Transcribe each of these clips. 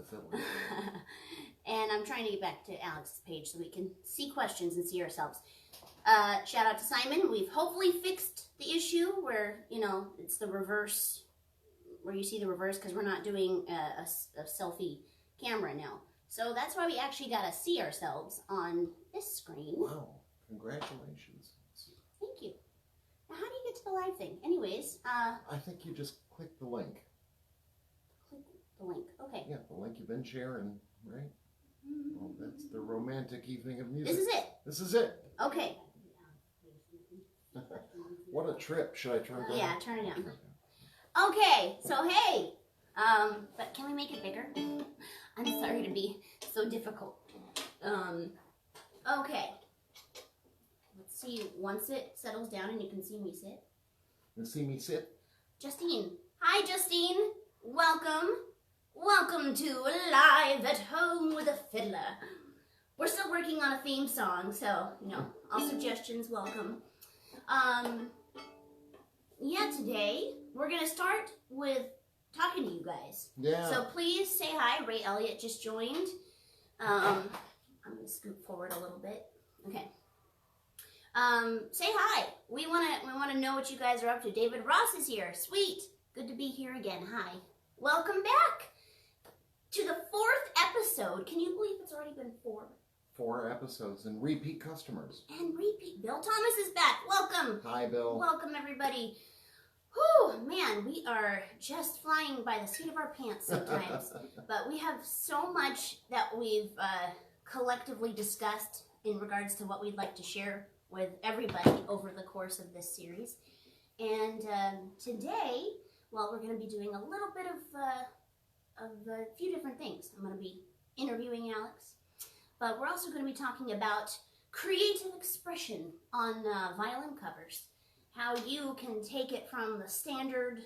Fiddler. And I'm trying to get back to Alex's page so we can see questions and see ourselves. Shout out to Simon. We've hopefully fixed the issue where, you know, it's the reverse, where you see the reverse, because we're not doing a selfie camera now. So that's why we actually got to see ourselves on this screen. Wow. Congratulations. Thank you. Now, how do you get to the live thing? Anyways, I think you just click the link. Click the link. Okay. Yeah, the link you've been sharing, right? Well, that's the romantic evening of music. This is it. This is it. Okay. What a trip. Should I turn it down? Yeah, turn it down. Okay, so hey, but can we make it bigger? I'm sorry to be so difficult. Okay. Let's see, once it settles down and you can see me sit. You see me sit? Justine. Hi, Justine. Welcome. Welcome to Live at Home with a Fiddler. We're still working on a theme song, so, you know, all suggestions welcome. Yeah, today we're going to start with talking to you guys. Yeah. So please say hi. Ray Elliott just joined. I'm going to scoot forward a little bit. Okay. Say hi. We want to know what you guys are up to. David Ross is here. Sweet. Good to be here again. Hi. Welcome back to the 4th episode. Can you believe it's already been 4? 4 episodes and repeat customers. And repeat. Bill Thomas is back. Welcome. Hi, Bill. Welcome, everybody. Whew, man, we are just flying by the seat of our pants sometimes. But we have so much that we've collectively discussed in regards to what we'd like to share with everybody over the course of this series. And today, well, we're going to be doing a little bit of a few different things. I'm going to be interviewing Alex. But we're also going to be talking about creative expression on violin covers. How you can take it from the standard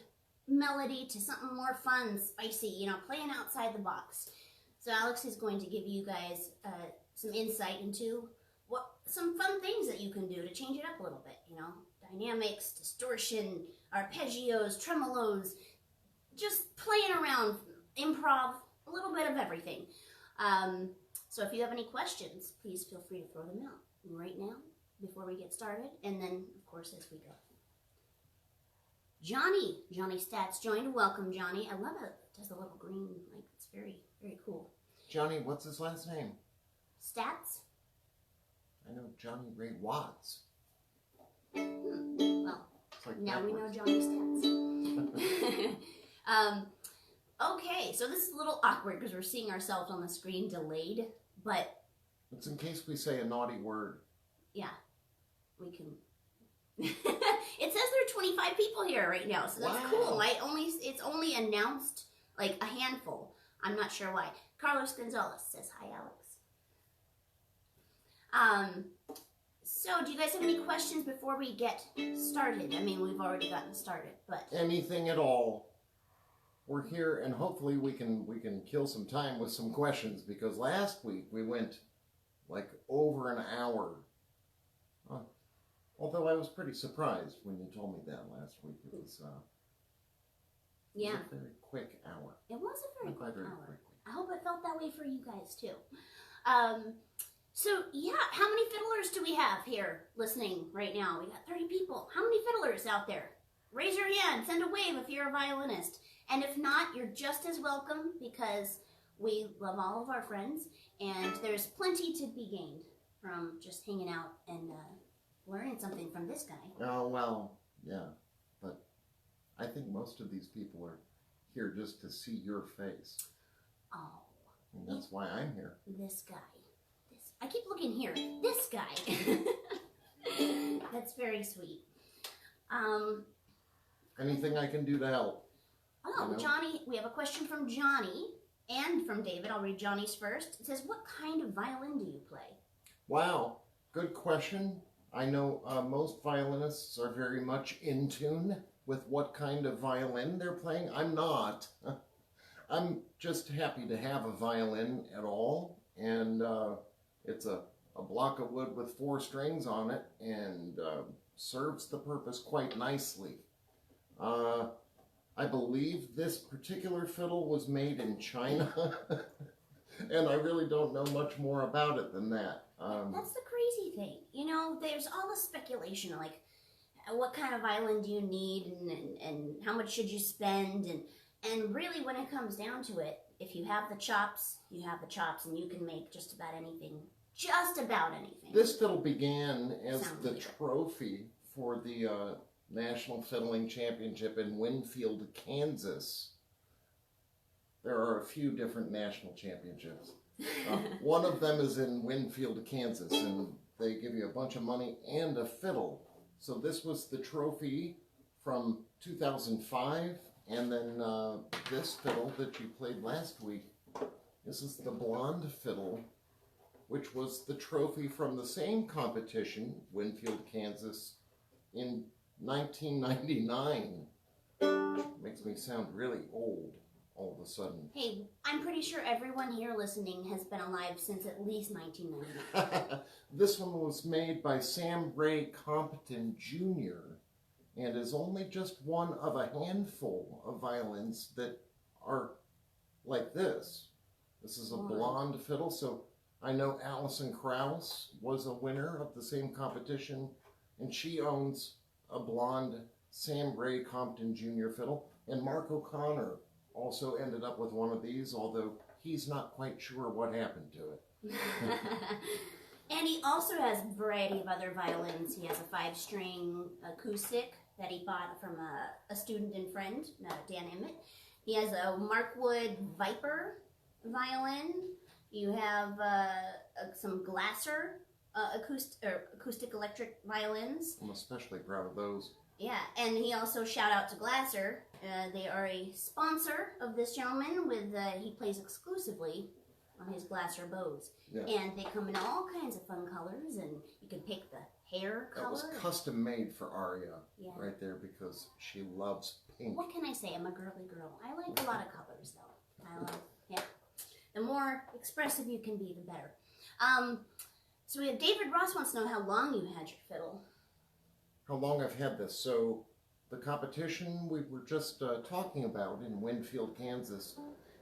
melody to something more fun, spicy, you know, playing outside the box. So Alex is going to give you guys some insight into some fun things that you can do to change it up a little bit, you know. Dynamics, distortion, arpeggios, tremolos, just playing around, improv, a little bit of everything. So if you have any questions, please feel free to throw them out right now before we get started, and then, of course, as we go. Johnny Stats joined. Welcome, Johnny. I love it. It does the little green, like, it's very, very cool. Johnny, what's his last name? Stats? I know Johnny Ray Watts. Well, Like now backwards. we know Johnny Stats. Okay, so this is a little awkward because we're seeing ourselves on the screen delayed, but... It's in case we say a naughty word. Yeah, we can... It says there are 25 people here right now, so that's cool. It's only announced, like, a handful. I'm not sure why. Carlos Gonzalez says, hi, Alex. So, do you guys have any questions before we get started? I mean, we've already gotten started, but... Anything at all. We're here, and hopefully we can kill some time with some questions, because last week we went like over an hour. Although I was pretty surprised when you told me that last week. It was yeah, it was a very quick hour. It was a very quick hour. Quickly. I hope it felt that way for you guys too. So yeah, how many fiddlers do we have here listening right now? We got 30 people. How many fiddlers out there? Raise your hand, send a wave if you're a violinist. And if not, you're just as welcome, because we love all of our friends, and there's plenty to be gained from just hanging out and learning something from this guy. Oh, well, yeah. But I think most of these people are here just to see your face. Oh. And that's why I'm here. This guy. I keep looking here. This guy. That's very sweet. Anything I can do to help. Oh, you know? Johnny, we have a question from Johnny and from David. I'll read Johnny's first. It says, what kind of violin do you play? Wow, good question. I know most violinists are very much in tune with what kind of violin they're playing. I'm not. I'm just happy to have a violin at all, and it's a block of wood with 4 strings on it, and serves the purpose quite nicely. I believe this particular fiddle was made in China, and I really don't know much more about it than that. That's the crazy thing. You know, there's all this speculation, like, what kind of violin do you need, and how much should you spend, and really when it comes down to it, if you have the chops, you have the chops, and you can make just about anything. Just about anything. This fiddle began as the trophy for the National Fiddling Championship in Winfield, Kansas. There are a few different national championships. One of them is in Winfield, Kansas, and they give you a bunch of money and a fiddle. So this was the trophy from 2005, and then this fiddle that you played last week. This is the blonde fiddle, which was the trophy from the same competition, Winfield, Kansas, in 1999. Which makes me sound really old all of a sudden. Hey, I'm pretty sure everyone here listening has been alive since at least 1999. This one was made by Sam Ray Compton Jr. and is only just one of a handful of violins that are like this. This is a blonde fiddle, so I know Alison Krauss was a winner of the same competition, and she owns a blonde Sam Ray Compton Jr. fiddle, and Mark O'Connor also ended up with one of these, although he's not quite sure what happened to it. And he also has a variety of other violins. He has a 5-string acoustic that he bought from a student and friend, Dan Emmett. He has a Markwood Viper violin. You have some Glasser acoustic electric violins. I'm especially proud of those. Yeah, and he also, shout out to Glasser. They are a sponsor of this gentleman. He plays exclusively on his Glasser bows. Yeah. And they come in all kinds of fun colors, and you can pick the hair color. That was custom made for Aria right there because she loves pink. What can I say? I'm a girly girl. I like a lot of colors, though. The more expressive you can be, the better. So we have David Ross wants to know how long you had your fiddle. How long I've had this. So the competition we were just talking about in Winfield, Kansas,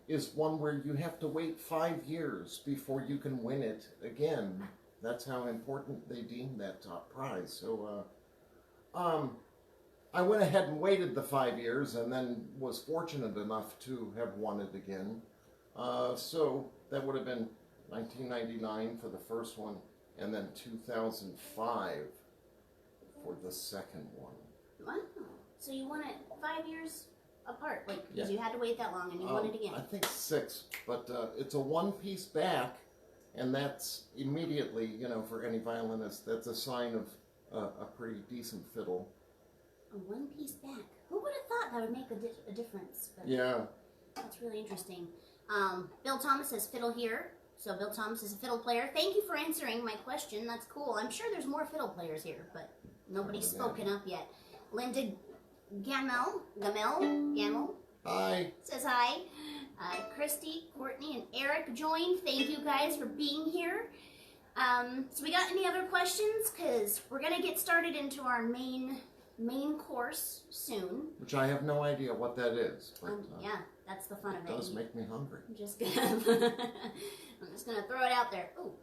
is one where you have to wait 5 years before you can win it again. That's how important they deem that top prize. So I went ahead and waited the 5 years and then was fortunate enough to have won it again. So that would have been 1999 for the first one, and then 2005 for the second one. Wow. So you won it 5 years apart, like, because Yeah. you had to wait that long and you won it again. I think 6, but it's a one-piece back, and that's immediately, you know, for any violinist, that's a sign of a pretty decent fiddle. A one-piece back. Who would have thought that would make a difference? But Yeah. that's really interesting. Bill Thomas says fiddle here. So Bill Thomas is a fiddle player. Thank you for answering my question. That's cool. I'm sure there's more fiddle players here, but nobody's spoken up yet. Linda Gamel Hi. says hi. Christy, Courtney, and Eric joined. Thank you guys for being here. So we got any other questions? Because we're going to get started into our main course soon. Which I have no idea what that is. But, Yeah, that's the fun of it. It does make me hungry. I'm just gonna throw it out there. Oh,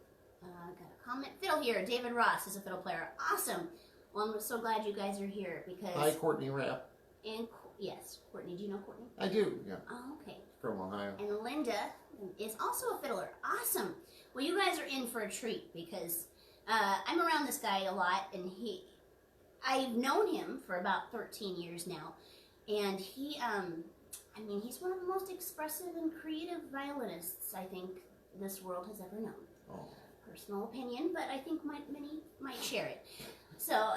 got a comment. Fiddle here. David Ross is a fiddle player. Awesome. Well, I'm so glad you guys are here because. Hi, Courtney Rapp. And yes, Courtney. Do you know Courtney? I do. Yeah. Oh, okay. From Ohio. And Linda is also a fiddler. Awesome. Well, you guys are in for a treat because I'm around this guy a lot, and I've known him for about 13 years now, and he's one of the most expressive and creative violinists I think this world has ever known. Oh. Personal opinion, but I think many might share it. So,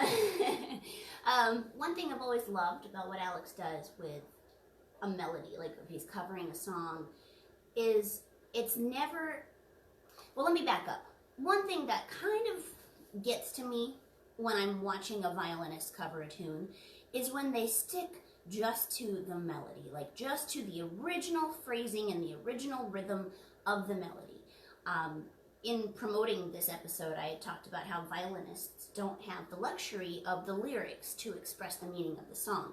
one thing I've always loved about what Alex does with a melody, like if he's covering a song, is it's never... Well, let me back up. One thing that kind of gets to me when I'm watching a violinist cover a tune is when they stick just to the melody, like just to the original phrasing and the original rhythm of the melody. In promoting this episode, I had talked about how violinists don't have the luxury of the lyrics to express the meaning of the song.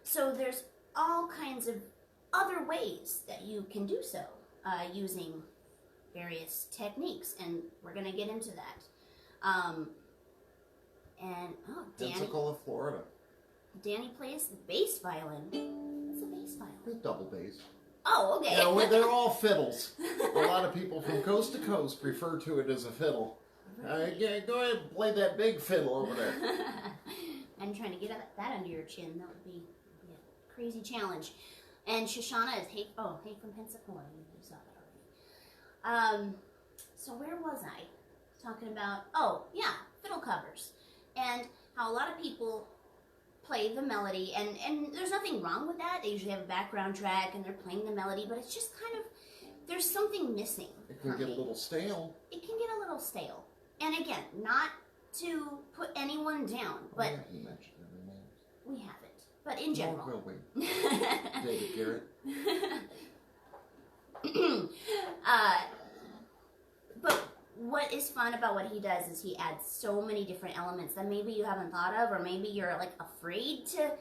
So there's all kinds of other ways that you can do so using various techniques, and we're going to get into that. And, oh, Danny. Pensacola, Florida. Danny plays the bass violin. What's a bass violin? The double bass. Oh, okay. Yeah, they're all fiddles. A lot of people from coast to coast refer to it as a fiddle. Yeah, go ahead and play that big fiddle over there. I'm trying to get that under your chin. That would be a crazy challenge. And Shoshana is hey from Pensacola. You saw that already. So where was I? Talking about, fiddle covers. And how a lot of people play the melody, and there's nothing wrong with that. They usually have a background track and they're playing the melody, but it's just kind of, there's something missing. It can get a little stale. It can get a little stale. And again, not to put anyone down, but we haven't mentioned their names. We haven't. But in general. Nor will we. David Garrett. But what is fun about what he does is he adds so many different elements that maybe you haven't thought of, or maybe you're like afraid to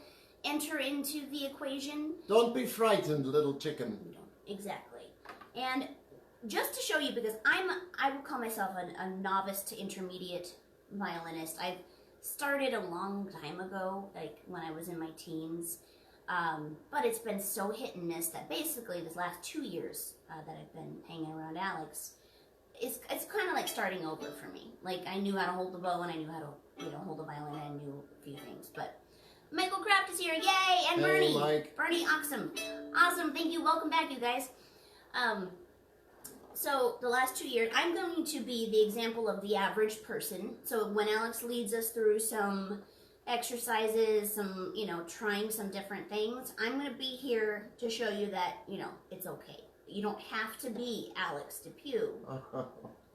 enter into the equation. Don't be frightened, little chicken. Exactly. And just to show you, because I would call myself a novice to intermediate violinist. I've started a long time ago, like when I was in my teens. But it's been so hit and miss that basically this last 2 years that I've been hanging around Alex, it's kind of like starting over for me. Like, I knew how to hold the bow and I knew how to, hold the violin, and I knew a few things. But Michael Kraft is here, yay! And hey, Bernie. Mike. Bernie, awesome. Awesome, thank you. Welcome back, you guys. So the last 2 years, I'm going to be the example of the average person. So when Alex leads us through some exercises, some, trying some different things, I'm going to be here to show you that, it's okay. You don't have to be Alex DePue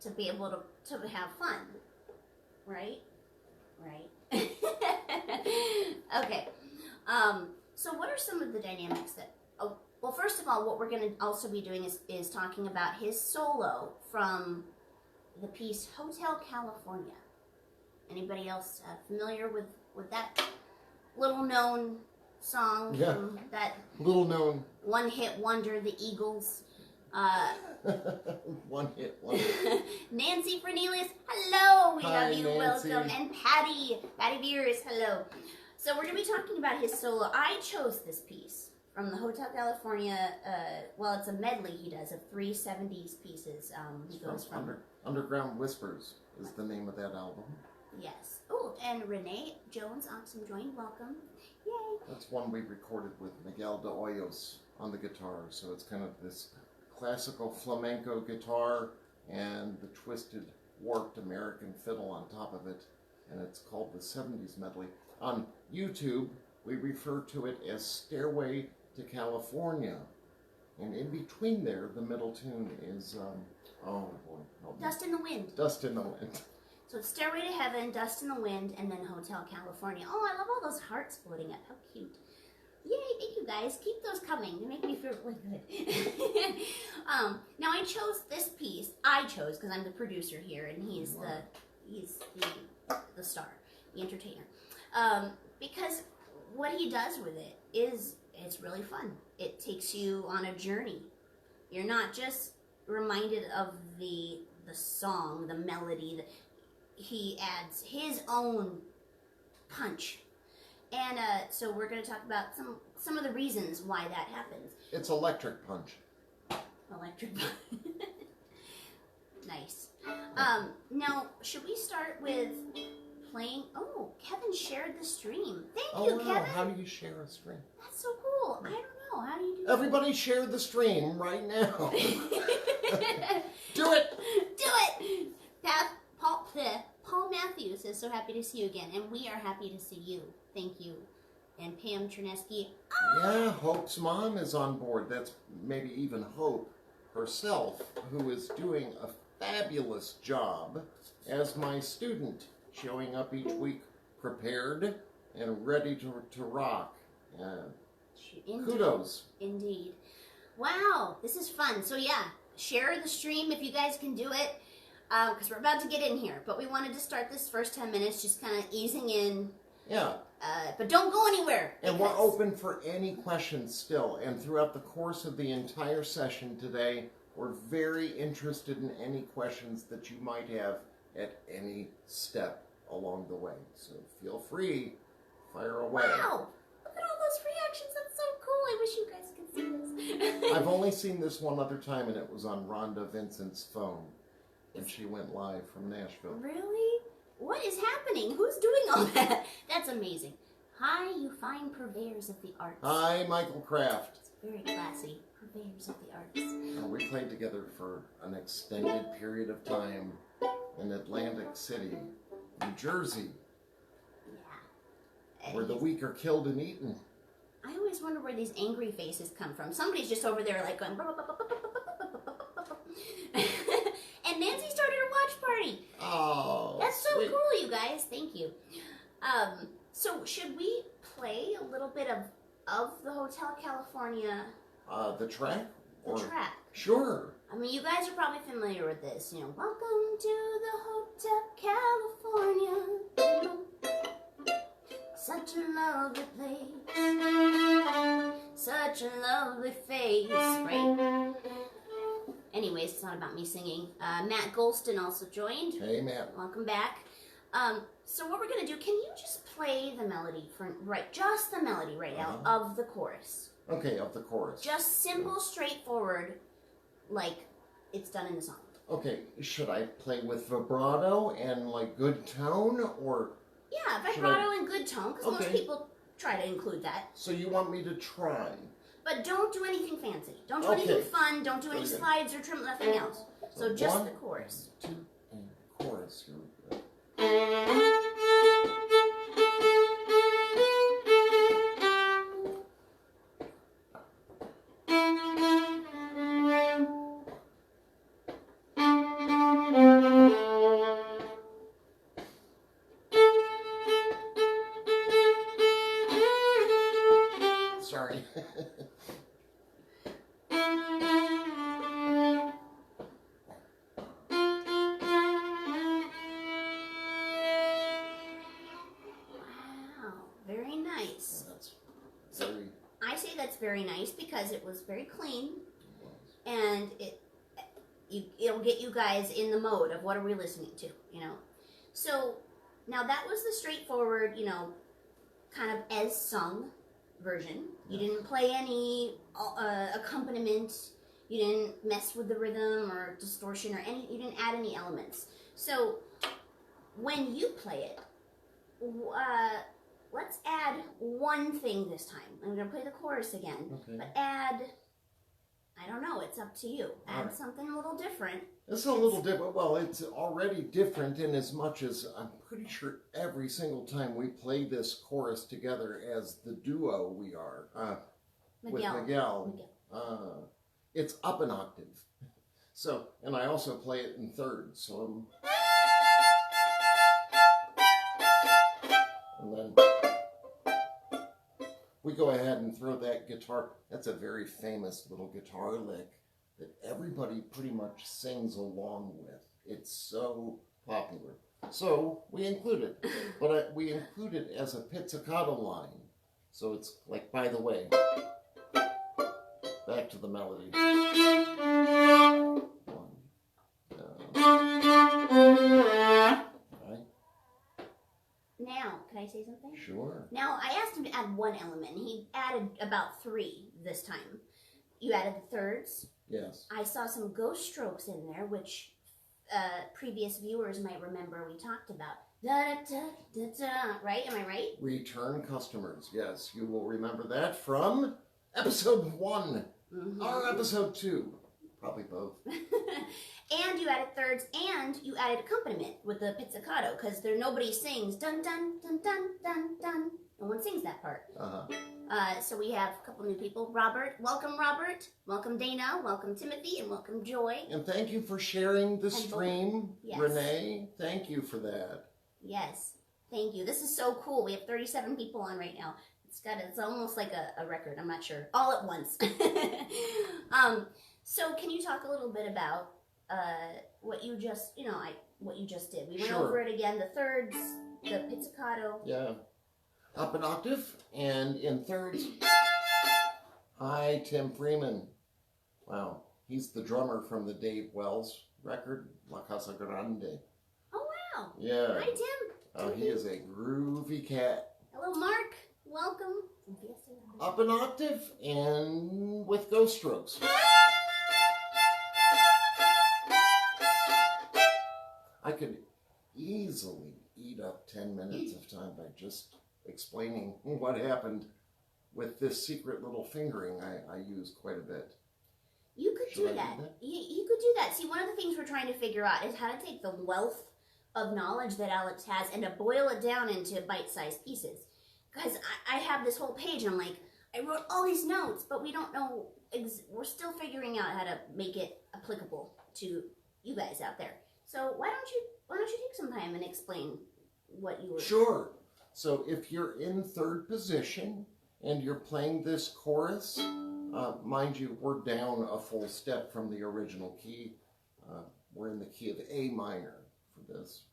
to be able to have fun. Right? Right. Okay. So what are some of the dynamics that... Well, first of all, what we're going to also be doing is talking about his solo from the piece Hotel California. Anybody else familiar with that little-known song from that little-known one-hit wonder, the Eagles? One-hit wonder. Nancy Fernelius, hello! We Hi, love you, Nancy. welcome. And Patty Beers, hello. So we're going to be talking about his solo. I chose this piece from the Hotel California. It's a medley he does of 3 70s pieces. He goes from Underground Whispers is the name of that album. Yes. Oh, and Renee Jones Oxum joined. Welcome. Yay. That's one we recorded with Miguel de Hoyos on the guitar. So it's kind of this classical flamenco guitar and the twisted, warped American fiddle on top of it. And it's called the 70s medley. On YouTube, we refer to it as Stairway to California. And in between there, the middle tune is, Dust in the Wind. Dust in the Wind. So it's Stairway to Heaven, Dust in the Wind, and then Hotel California. Oh, I love all those hearts floating up. How cute. Yay, thank you guys. Keep those coming. They make me feel really good. Now I chose this piece. I chose because I'm the producer here, and he's the star, the entertainer. Because what he does with it it's really fun. It takes you on a journey. You're not just reminded of the song, the melody. He adds his own punch. And so we're going to talk about some of the reasons why that happens. It's electric punch. Electric punch. Nice. Now, should we start with playing? Oh, Kevin shared the stream. Thank you, Kevin. How do you share a stream? That's so cool. I don't know. How do you do that? Everybody share the stream right now. Do it. Do it. Paul Matthews is so happy to see you again, and we are happy to see you. Thank you. And Pam Chernesky. Yeah, Hope's mom is on board. That's maybe even Hope herself, who is doing a fabulous job as my student, showing up each week prepared and ready to rock. Indeed. Kudos. Indeed. Wow, this is fun. So yeah, share the stream if you guys can do it, because we're about to get in here. But we wanted to start this first 10 minutes just kind of easing in Yeah. But don't go anywhere. And we're open for any questions still. And throughout the course of the entire session today, we're very interested in any questions that you might have at any step along the way. So feel free, fire away. Wow! Look at all those reactions. That's so cool. I wish you guys could see this. I've only seen this one other time, and it was on Rhonda Vincent's phone. And she went live from Nashville. Really? What is happening? Who's doing all that? That's amazing. Hi, you fine purveyors of the arts. Hi, Michael Kraft. It's very classy. Purveyors of the arts. We played together for an extended period of time in Atlantic City, New Jersey, Yeah. where the weak are killed and eaten. I always wonder where these angry faces come from. Somebody's just over there like going... And Nancy started a watch party. Oh, that's so sweet. cool, you guys. Thank you. So should we play a little bit of the Hotel California? The track? The track. Sure. I mean, you guys are probably familiar with this. You know, welcome to the Hotel California. Such a lovely place. Such a lovely face, right? Anyways, it's not about me singing. Matt Golston also joined. Hey, Matt. Welcome back. So what we're gonna do? Can you just play the melody just the melody right now of the chorus? Okay, of the chorus. Just simple, straightforward, like it's done in the song. Okay, should I play with vibrato and like good tone, or? Yeah, vibrato and good tone, because most Okay. people try to include that. So you want me to try? But don't do anything fancy. Don't do Okay. anything fun. Don't do any Okay. slides or trim, nothing else. So just one, the chorus. 2, and chorus. Here we go. Sorry. Wow, very nice. That's very. I say that's very nice because it was very clean, and it'll get you guys in the mode of what are we listening to, you know. So now that was the straightforward, you know, kind of as sung version. You didn't play any accompaniment. You didn't mess with the rhythm or distortion or any. You didn't add any elements. So when you play it, let's add one thing this time. I'm going to play the chorus again, but add, I don't know, it's up to you. Add something a little different. It's a little different. Well, it's already different in as much as I'm pretty sure every single time we play this chorus together as the duo we are, with Miguel, it's up an octave. So, and I also play it in thirds, so and then we go ahead and throw that guitar. That's a very famous little guitar lick that everybody pretty much sings along with. It's so popular. So we include it, but we include it as a pizzicato line. So it's like, by the way, back to the melody. Now, can I say something? Sure. Now, I asked him to add one element. He added about 3 this time. You added the thirds. Yes. I saw some ghost strokes in there, which previous viewers might remember we talked about. Da da da da. Right? Am I right? Return customers. Yes, you will remember that from episode 1 or episode 2. Probably both. And you added thirds, and you added accompaniment with the pizzicato, because nobody sings dun dun dun dun dun dun. No one sings that part. So we have a couple new people. Robert, welcome Dana, welcome Timothy, and welcome Joy. And thank you for sharing the stream, yes. Renee. Thank you for that. Yes, thank you. This is so cool. We have 37 people on right now. It's almost like a record. I'm not sure. All at once. So can you talk a little bit about what you just, what you just did? We went over it again. The thirds, the pizzicato. Yeah. Up an octave, and in thirds, hi, Tim Freeman. Wow, he's the drummer from the Dave Wells record, La Casa Grande. Oh, wow. Yeah. Hi, Tim. He is a groovy cat. Hello, Mark. Welcome. Up an octave, and with ghost strokes. I could easily eat up 10 minutes of time by just explaining what happened with this secret little fingering I use quite a bit. You could do that. You could do that. See, one of the things we're trying to figure out is how to take the wealth of knowledge that Alex has and to boil it down into bite-sized pieces. Because I have this whole page and I'm like, I wrote all these notes, but we don't know, we're still figuring out how to make it applicable to you guys out there. So why don't you take some time and explain what you were... Sure. So if you're in third position and you're playing this chorus, mind you, we're down a full step from the original key. We're in the key of A minor for this.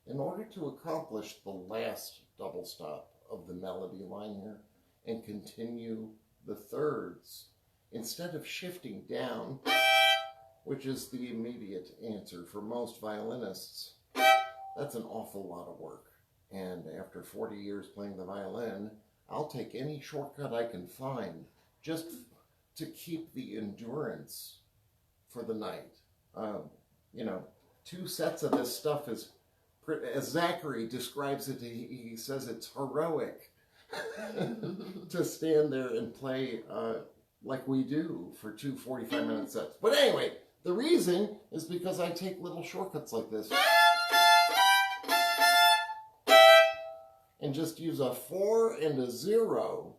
In order to accomplish the last double stop of the melody line here and continue the thirds, instead of shifting down, which is the immediate answer for most violinists, that's an awful lot of work. And after 40 years playing the violin, I'll take any shortcut I can find just to keep the endurance for the night. You know, 2 sets of this stuff is, as Zachary describes it, he says it's heroic to stand there and play like we do for 2 45-minute sets. But anyway, the reason is because I take little shortcuts like this and just use a 4 and a 0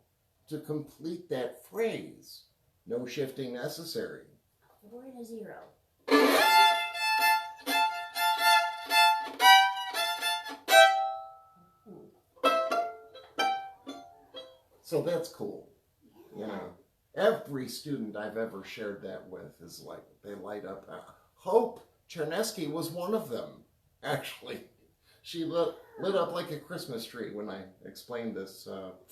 to complete that phrase. No shifting necessary. 4 and a 0. So that's cool. You know, every student I've ever shared that with is like, they light up. Hope Chernesky was one of them, actually. She lit up like a Christmas tree when I explained this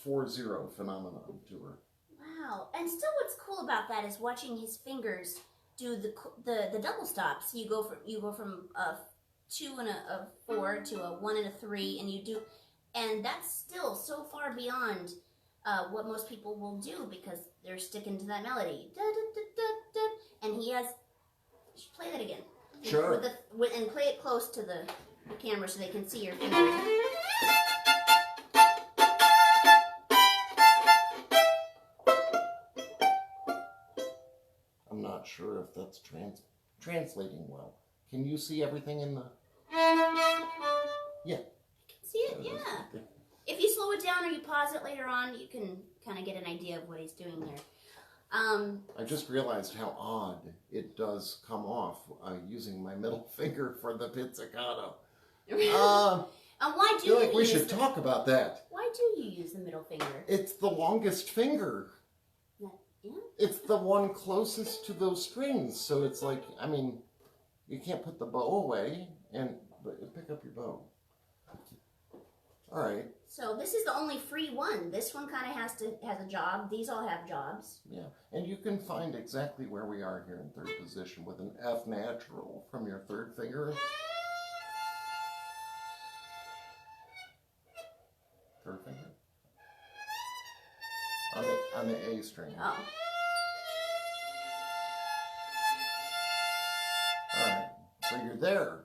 4-0 phenomenon to her. Wow. And still what's cool about that is watching his fingers do the double stops. You go from a 2 and a 4 to a 1 and a 3, and that's still so far beyond what most people will do because they're sticking to that melody. Da, da, da, da, da. And he has... Play that again. Sure. And play it close to the camera so they can see your fingers. I'm not sure if that's translating well. Can you see everything in the... Yeah. See it? Yeah. If you slow it down or you pause it later on, you can kind of get an idea of what he's doing there. I just realized how odd it does come off using my middle finger for the pizzicato. And why do I feel like we should talk about that. Why do you use the middle finger? It's the longest finger. Yeah. It's the one closest to those strings. So it's like, I mean, you can't put the bow away and pick up your bow. All right. So this is the only free one. This one kind of has a job. These all have jobs. Yeah, and you can find exactly where we are here in third position with an F natural from your third finger. Third finger. On the A string. Oh. All right, so you're there.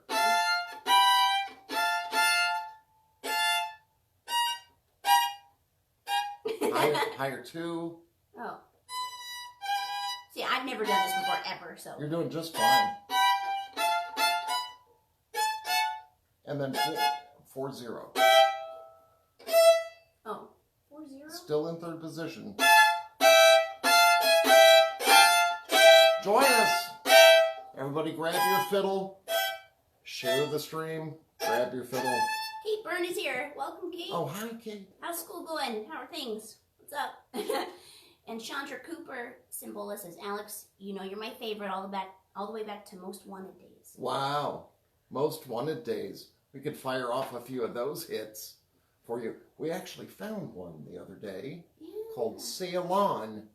Higher 2. Oh. See, I've never done this before, ever, so. You're doing just fine. And then 4-0. Oh, 4-0? Still in third position. Join us! Everybody grab your fiddle. Share the stream. Grab your fiddle. Kate Byrne is here. Welcome, Kate. Oh, hi, Kate. How's school going? How are things? What's up? And Chandra Cooper, Symbol, says, Alex, you know you're my favorite all the way back to Most Wanted days. Wow. Most Wanted days. We could fire off a few of those hits for you. We actually found one the other day called Sail On.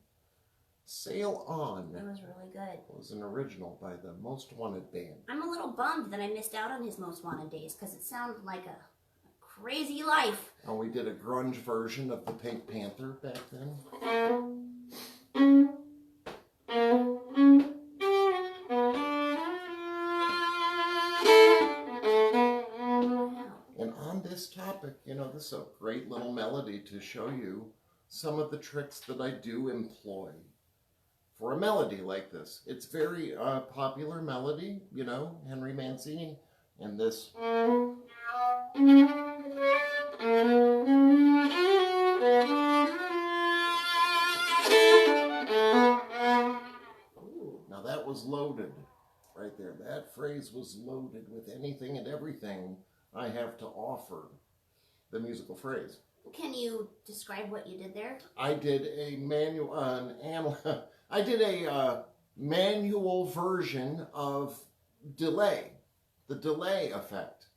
Sail On. That was really good. It was an original by the Most Wanted band. I'm a little bummed that I missed out on his Most Wanted days because it sounded like a crazy life. And we did a grunge version of the Pink Panther back then. And on this topic, you know, this is a great little melody to show you some of the tricks that I do employ for a melody like this. It's very popular melody, you know, Henry Mancini, and this. Now that was loaded right there. That phrase was loaded with anything and everything I have to offer the musical phrase. Can you describe what you did there? I did a manual version of delay, the delay effect.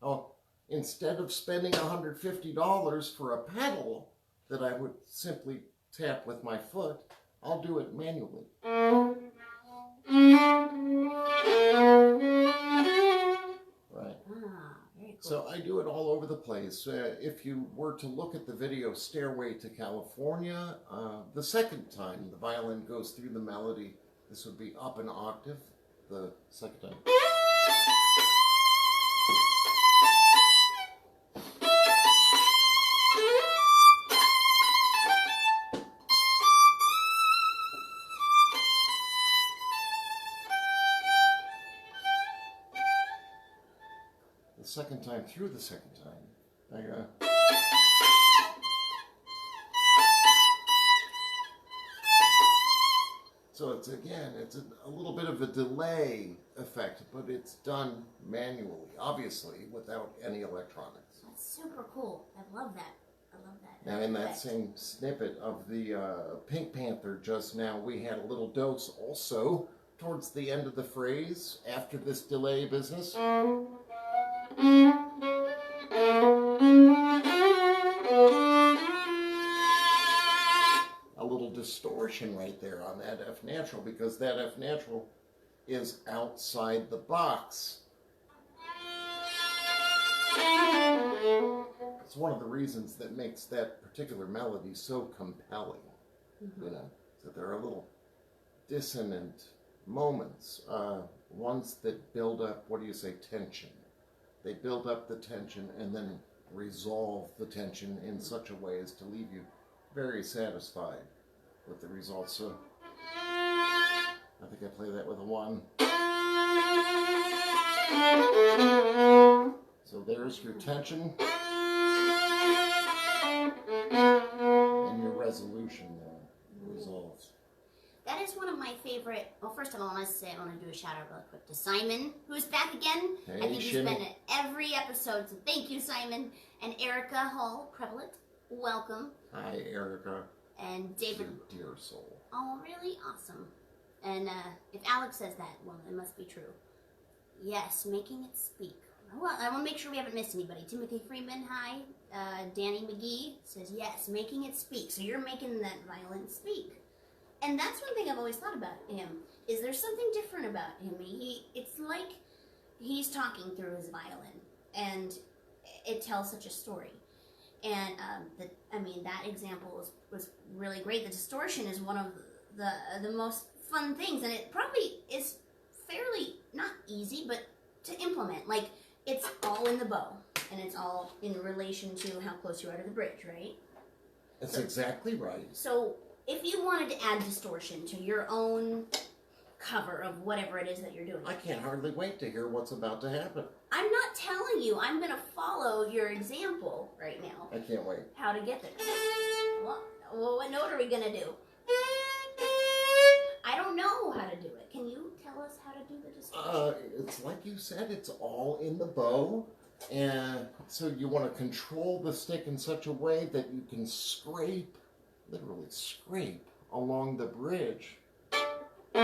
Oh, instead of spending $150 for a pedal that I would simply tap with my foot, I'll do it manually. Right. Very cool. So I do it all over the place. If you were to look at the video Stairway to California, the second time the violin goes through the melody, this would be up an octave the second time. The second time through the second time, I go. So it's a little bit of a delay effect, but it's done manually, obviously, without any electronics. That's super cool. I love that. I love that. Now in that same snippet of the Pink Panther just now, we had a little dose also towards the end of the phrase after this delay business. A little distortion right there on that F natural, because that F natural is outside the box. It's one of the reasons that makes that particular melody so compelling. You know, that there are little dissonant moments, ones that build up, what do you say, tension. They build up the tension and then resolve the tension in such a way as to leave you very satisfied with the results. So I think I play that with a 1. So there's your tension and your resolution there, resolves. That is one of my favorite. Well, first of all, I want to do a shout out real quick to Simon, who's back again. Hey, I think he's Shimmy. been at every episode, so thank you, Simon. And Erica Hall, prevalent, welcome. Hi, Erica. And David. You dear soul. Oh, really awesome. And if Alex says that, well, it must be true. Yes, making it speak. Well, I want to make sure we haven't missed anybody. Timothy Freeman, hi. Danny McGee says, yes, making it speak. So you're making that violin speak. And that's one thing I've always thought about him, is there's something different about him. It's like he's talking through his violin, and it tells such a story. And that example was really great. The distortion is one of the most fun things, and it probably is fairly not easy, but to implement. Like, it's all in the bow, and it's all in relation to how close you are to the bridge, right? That's exactly right. So if you wanted to add distortion to your own cover of whatever it is that you're doing, I can't hardly wait to hear what's about to happen. I'm not telling you. I'm going to follow your example right now. I can't wait. How to get there. Well, what note are we going to do? I don't know how to do it. Can you tell us how to do the distortion? It's like you said, it's all in the bow. And so you want to control the stick in such a way that you can scrape, literally scrape, along the bridge. You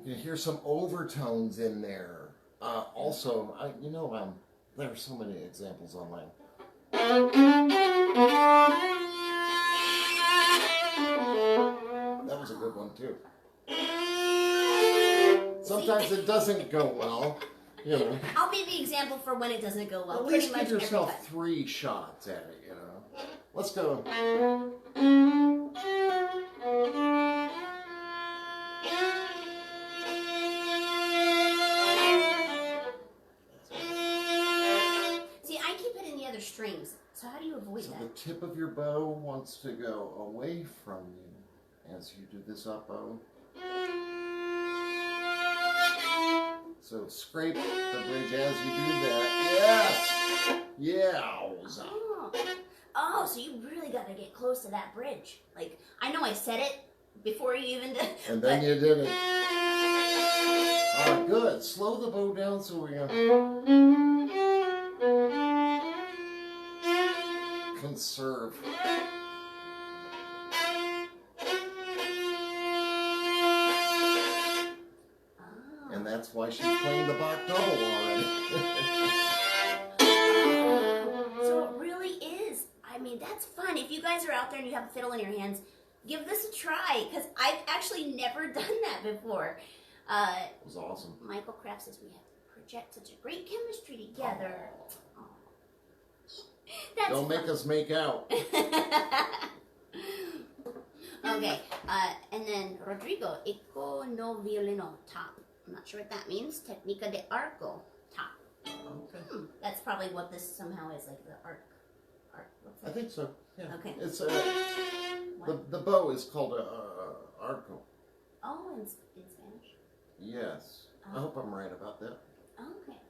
can hear some overtones in there. Also, there are so many examples online. That was a good one too. Sometimes it doesn't go well, you know. I'll be the example for when it doesn't go well. At Pretty least much give yourself every time. 3 shots at it, you know. Let's go. See, I keep hitting the other strings. So how do you avoid So that? the tip of your bow wants to go away from you as you do this up bow. So scrape the bridge as you do that. Yes! Yowza! Oh, so you really got to get close to that bridge. Like, I know I said it before you even did. And then you did it. Oh, good. Slow the bow down so we conserve. And that's why she's playing the Bach double already. So it really is. I mean, that's fun. If you guys are out there and you have a fiddle in your hands, give this a try, because I've actually never done that before. It was awesome. Michael Kraft says we have to project such a great chemistry together. Oh. That's Don't make us make out. Okay, and then Rodrigo, Eco no violino, top. I'm not sure what that means. Technica de arco, top. Okay. That's probably what this somehow is, like the arc. What's that? I think so. Yeah. Okay. It's the bow is called a arco. Oh, in Spanish? Yes. I hope I'm right about that. Okay.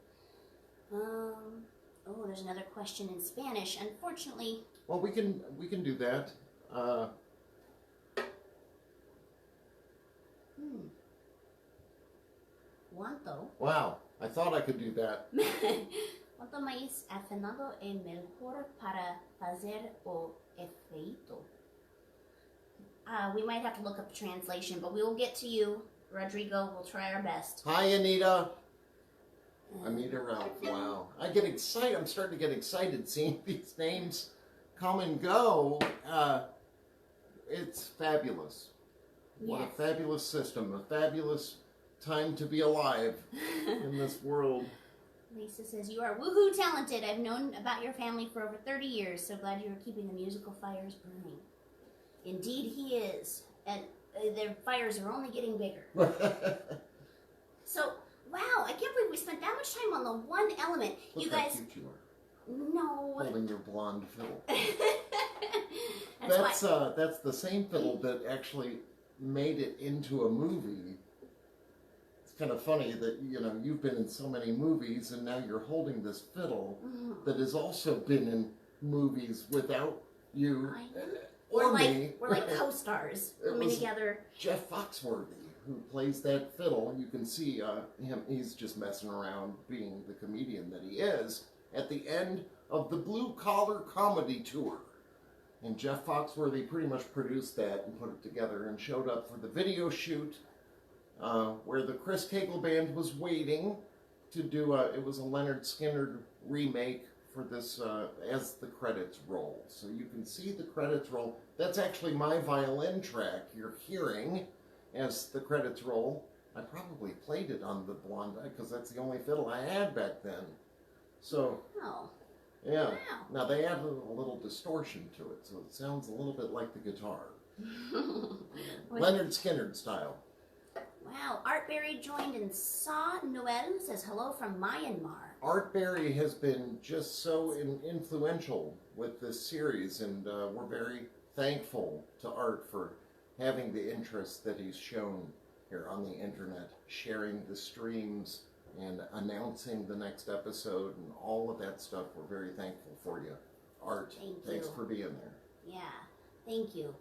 Oh, there's another question in Spanish. Unfortunately. Well, we can do that. ¿Cuánto? Wow. I thought I could do that. ¿Cuánto maíz afinado es mejor para fazer o efeito? We might have to look up the translation, but we will get to you, Rodrigo. We'll try our best. Hi, Anita. Anita Ralph. Wow. I get excited. I'm starting to get excited seeing these names come and go. It's fabulous. What a fabulous system. A fabulous time to be alive in this world. Lisa says, you are woohoo talented. I've known about your family for over 30 years. So glad you are keeping the musical fires burning. Indeed he is. And their fires are only getting bigger. So, wow, I can't believe we spent that much time on the one element. Look you how guys... cute you are. No. Holding your blonde fiddle. That's That's the same fiddle that actually made it into a movie. It's kind of funny that, you know, you've been in so many movies and now you're holding this fiddle that has also been in movies without you or me. We're like co-stars coming together. Jeff Foxworthy, who plays that fiddle. You can see him, he's just messing around being the comedian that he is at the end of the Blue Collar Comedy Tour. And Jeff Foxworthy pretty much produced that and put it together and showed up for the video shoot where the Chris Cagle Band was waiting to do it was a Leonard Skinner remake for this as the credits roll. So you can see the credits roll. That's actually my violin track you're hearing as the credits roll. I probably played it on the Blonde because that's the only fiddle I had back then. So, yeah. Wow. Now they add a little distortion to it, so it sounds a little bit like the guitar. Leonard Skinner style. Wow. Art Berry joined and saw Noelle says hello from Myanmar. Art Berry has been just so influential with this series, and we're very thankful to Art for having the interest that he's shown here on the internet, sharing the streams and announcing the next episode and all of that stuff. We're very thankful for you, Art. Thanks for being there. Yeah, thank you.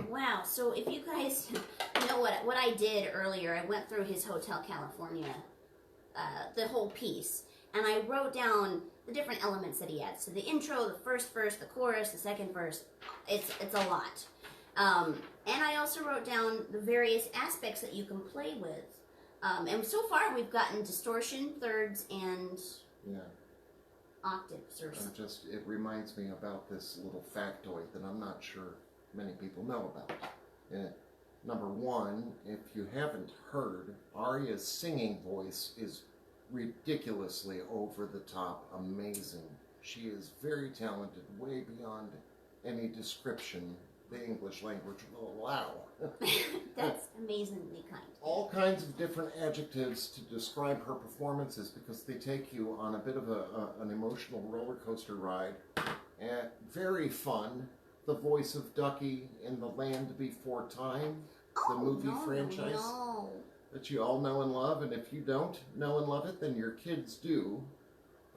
Wow, so if you guys know what I did earlier, I went through his Hotel California the whole piece, and I wrote down the different elements that he adds. So the intro, the first verse, the chorus, the second verse. It's a lot. And I also wrote down the various aspects that you can play with. And so far we've gotten distortion, thirds, and octaves. Or it reminds me about this little factoid that I'm not sure many people know about. Number one, if you haven't heard, Aria's singing voice is ridiculously over the top, amazing. She is very talented, way beyond any description the English language will allow. That's amazingly kind. All kinds of different adjectives to describe her performances because they take you on a bit of an emotional roller coaster ride. And very fun. The voice of Ducky in The Land Before Time, the movie franchise that you all know and love. And if you don't know and love it, then your kids do.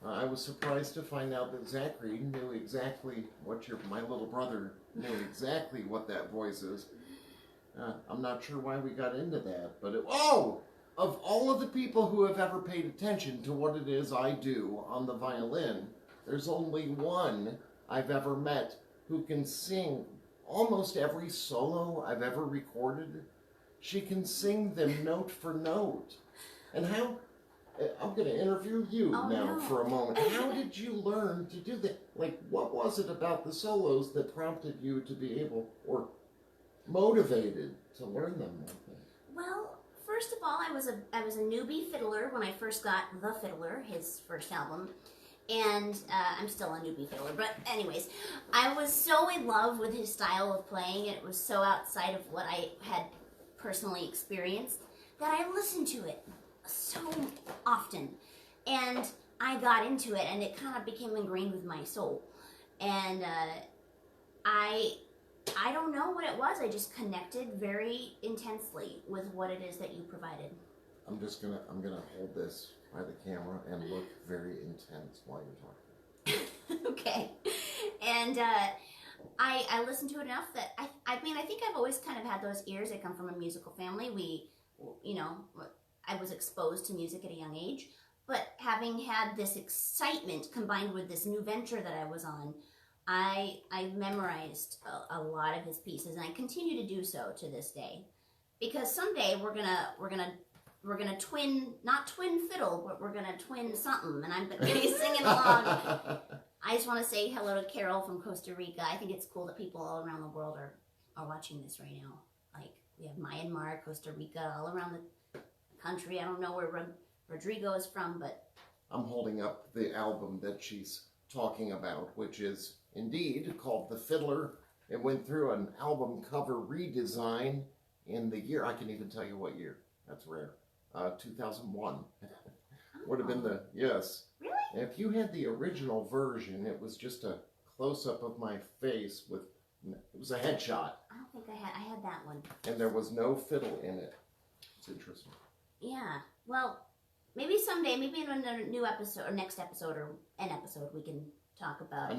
I was surprised to find out that Zachary knew exactly what my little brother knew exactly what that voice is. I'm not sure why we got into that, but of all of the people who have ever paid attention to what it is I do on the violin, there's only one I've ever met who can sing almost every solo I've ever recorded. She can sing them note for note. And I'm going to interview you for a moment. How did you learn to do that? Like, what was it about the solos that prompted you to be able, or motivated to learn them? Well, first of all, I was a newbie fiddler when I first got The Fiddler, his first album. And I'm still a newbie fiddler, but anyways, I was so in love with his style of playing. It was so outside of what I had personally experienced that I listened to it so often, and I got into it, and it kind of became ingrained with my soul. And I don't know what it was. I just connected very intensely with what it is that you provided. I'm gonna hold this by the camera and look very intense while you're talking. Okay. And I listened to it enough that I mean, I think I've always kind of had those ears. I come from a musical family. I was exposed to music at a young age, but having had this excitement combined with this new venture that I was on, I memorized a lot of his pieces, and I continue to do so to this day, because someday we're gonna twin, not twin fiddle, but we're gonna twin something, and I'm gonna be singing along. I just want to say hello to Carol from Costa Rica. I think it's cool that people all around the world are watching this right now. Like, we have Myanmar, Costa Rica, all around the country. I don't know where Rodrigo is from, but I'm holding up the album that she's talking about, which is indeed called The Fiddler. It went through an album cover redesign in the year, I can even tell you what year, that's rare, 2001. Would have been yes. Really? If you had the original version, it was just a close-up of my face with, it was a headshot. I don't think I had that one. And there was no fiddle in it. It's interesting. Yeah, well, maybe someday, maybe in a new episode, or next episode, or an episode, we can talk about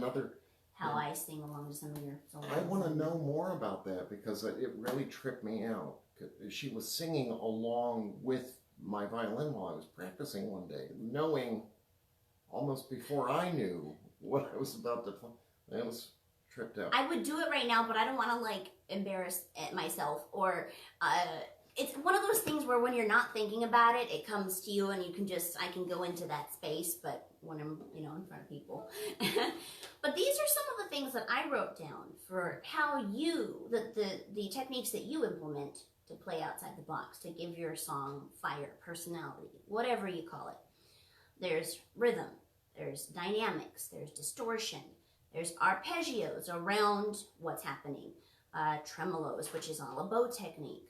how I sing along to some of your solos. I want to know more about that, because it really tripped me out. She was singing along with my violin while I was practicing one day, knowing almost before I knew what I was about to play. I was tripped out. I would do it right now, but I don't want to, like, embarrass myself, or it's one of those things where when you're not thinking about it, it comes to you, and you can I can go into that space, but when I'm, in front of people. But these are some of the things that I wrote down for how the techniques that you implement to play outside the box, to give your song fire, personality, whatever you call it. There's rhythm, there's dynamics, there's distortion, there's arpeggios around what's happening, tremolos, which is all a bow technique.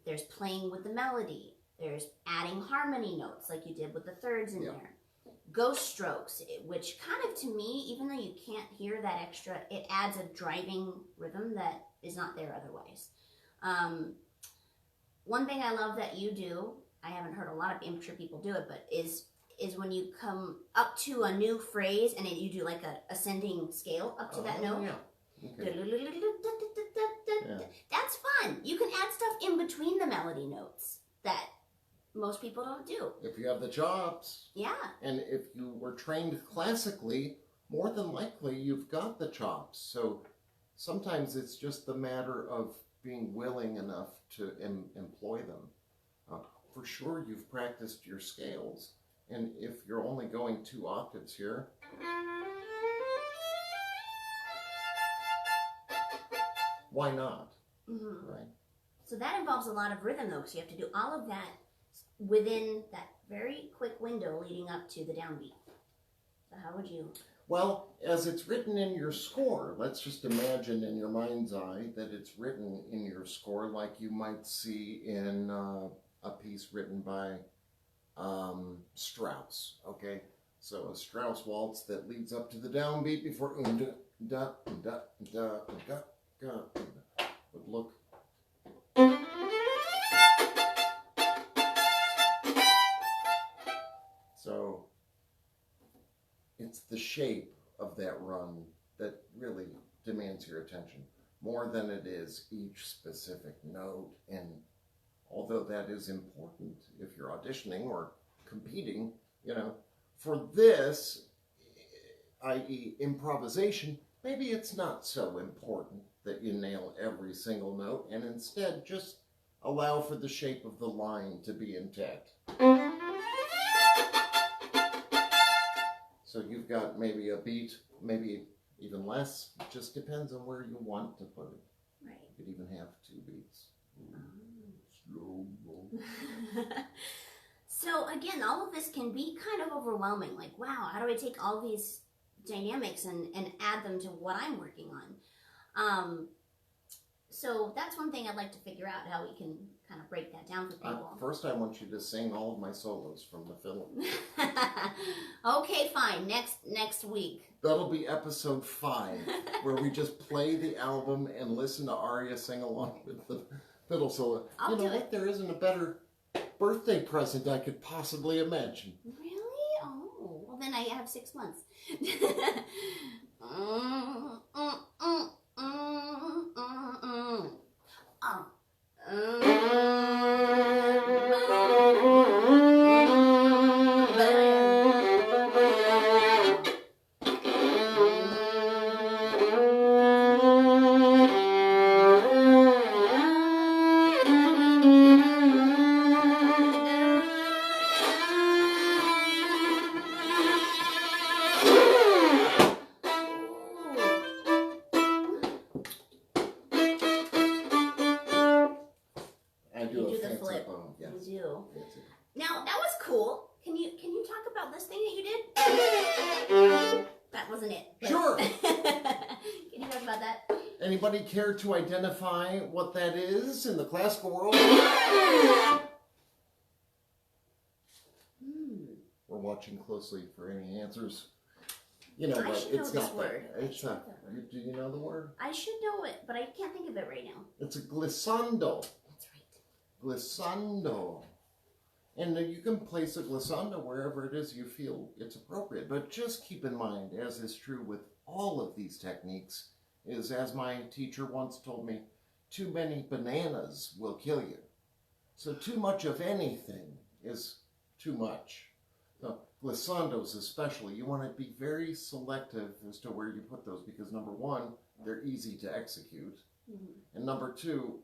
There's playing with the melody. There's adding harmony notes like you did with the thirds in there. Ghost strokes, which kind of, to me, even though you can't hear that extra, it adds a driving rhythm that is not there otherwise. One thing I love that you do, I haven't heard a lot of amateur people do it, but is when you come up to a new phrase and you do like a ascending scale up to that note. Yeah. Okay. That's fun. You can add stuff in between the melody notes that most people don't do. If you have the chops. Yeah. And if you were trained classically, more than likely you've got the chops. So sometimes it's just the matter of being willing enough to employ them. For sure, you've practiced your scales. And if you're only going 2 octaves here, why not? Right? So that involves a lot of rhythm, though, because you have to do all of that within that very quick window leading up to the downbeat. So how would you? Well, as it's written in your score, let's just imagine in your mind's eye that it's written in your score like you might see in a piece written by Strauss, okay? So a Strauss waltz that leads up to the downbeat before da da da da da would look. So it's the shape of that run that really demands your attention more than it is each specific note. And although that is important if you're auditioning or competing, you know, for this, i.e. improvisation, maybe it's not so important that you nail every single note and instead just allow for the shape of the line to be intact. So you've got maybe a beat, maybe even less. It just depends on where you want to put it. Right. You could even have 2 beats. Slow mo. So again, all of this can be kind of overwhelming. Like, wow, how do I take all these dynamics and add them to what I'm working on? So that's one thing I'd like to figure out, how we can kind of break that down for people. First, I want you to sing all of my solos from the fiddle. Okay, fine. Next week. That'll be episode 5, where we just play the album and listen to Aria sing along with the fiddle solo. I'll do what? it. There isn't a better birthday present I could possibly imagine. Really? Oh, well then I have 6 months. Now that was cool. Can you talk about this thing that you did? That wasn't it. Sure. Can you talk about that? Anybody care to identify what that is in the classical world? We're watching closely for any answers. You know, I should know it's this not word. that. It's not. Do you know the word? I should know it, but I can't think of it right now. It's a glissando. That's right. Glissando. And you can place a glissando wherever it is you feel it's appropriate. But just keep in mind, as is true with all of these techniques, is as my teacher once told me, too many bananas will kill you. So too much of anything is too much. So glissandos especially, you want to be very selective as to where you put those because number one, they're easy to execute. And number two,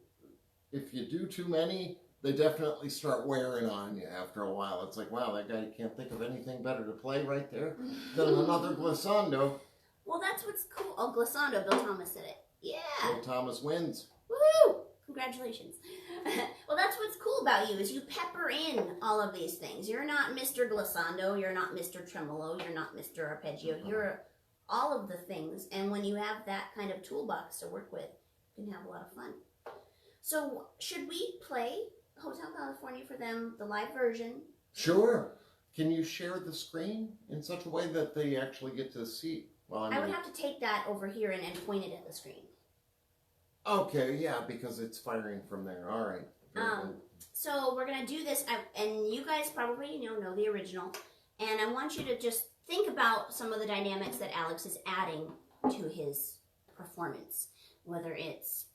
if you do too many, they definitely start wearing on you after a while. It's like, wow, that guy can't think of anything better to play right there than another glissando. Well, that's what's cool. Oh, glissando. Bill Thomas did it. Yeah. Bill Thomas wins. Woo! Congratulations. Well, that's what's cool about you is you pepper in all of these things. You're not Mr. Glissando. You're not Mr. Tremolo. You're not Mr. Arpeggio. You're all of the things. And when you have that kind of toolbox to work with, you can have a lot of fun. So should we play Hotel California for them, the live version? Sure. Can you share the screen in such a way that they actually get to see? Well, I would have to take that over here and point it at the screen. Okay, yeah, because it's firing from there. All right. So we're going to do this, and you guys probably know the original, and I want you to just think about some of the dynamics that Alex is adding to his performance, whether it's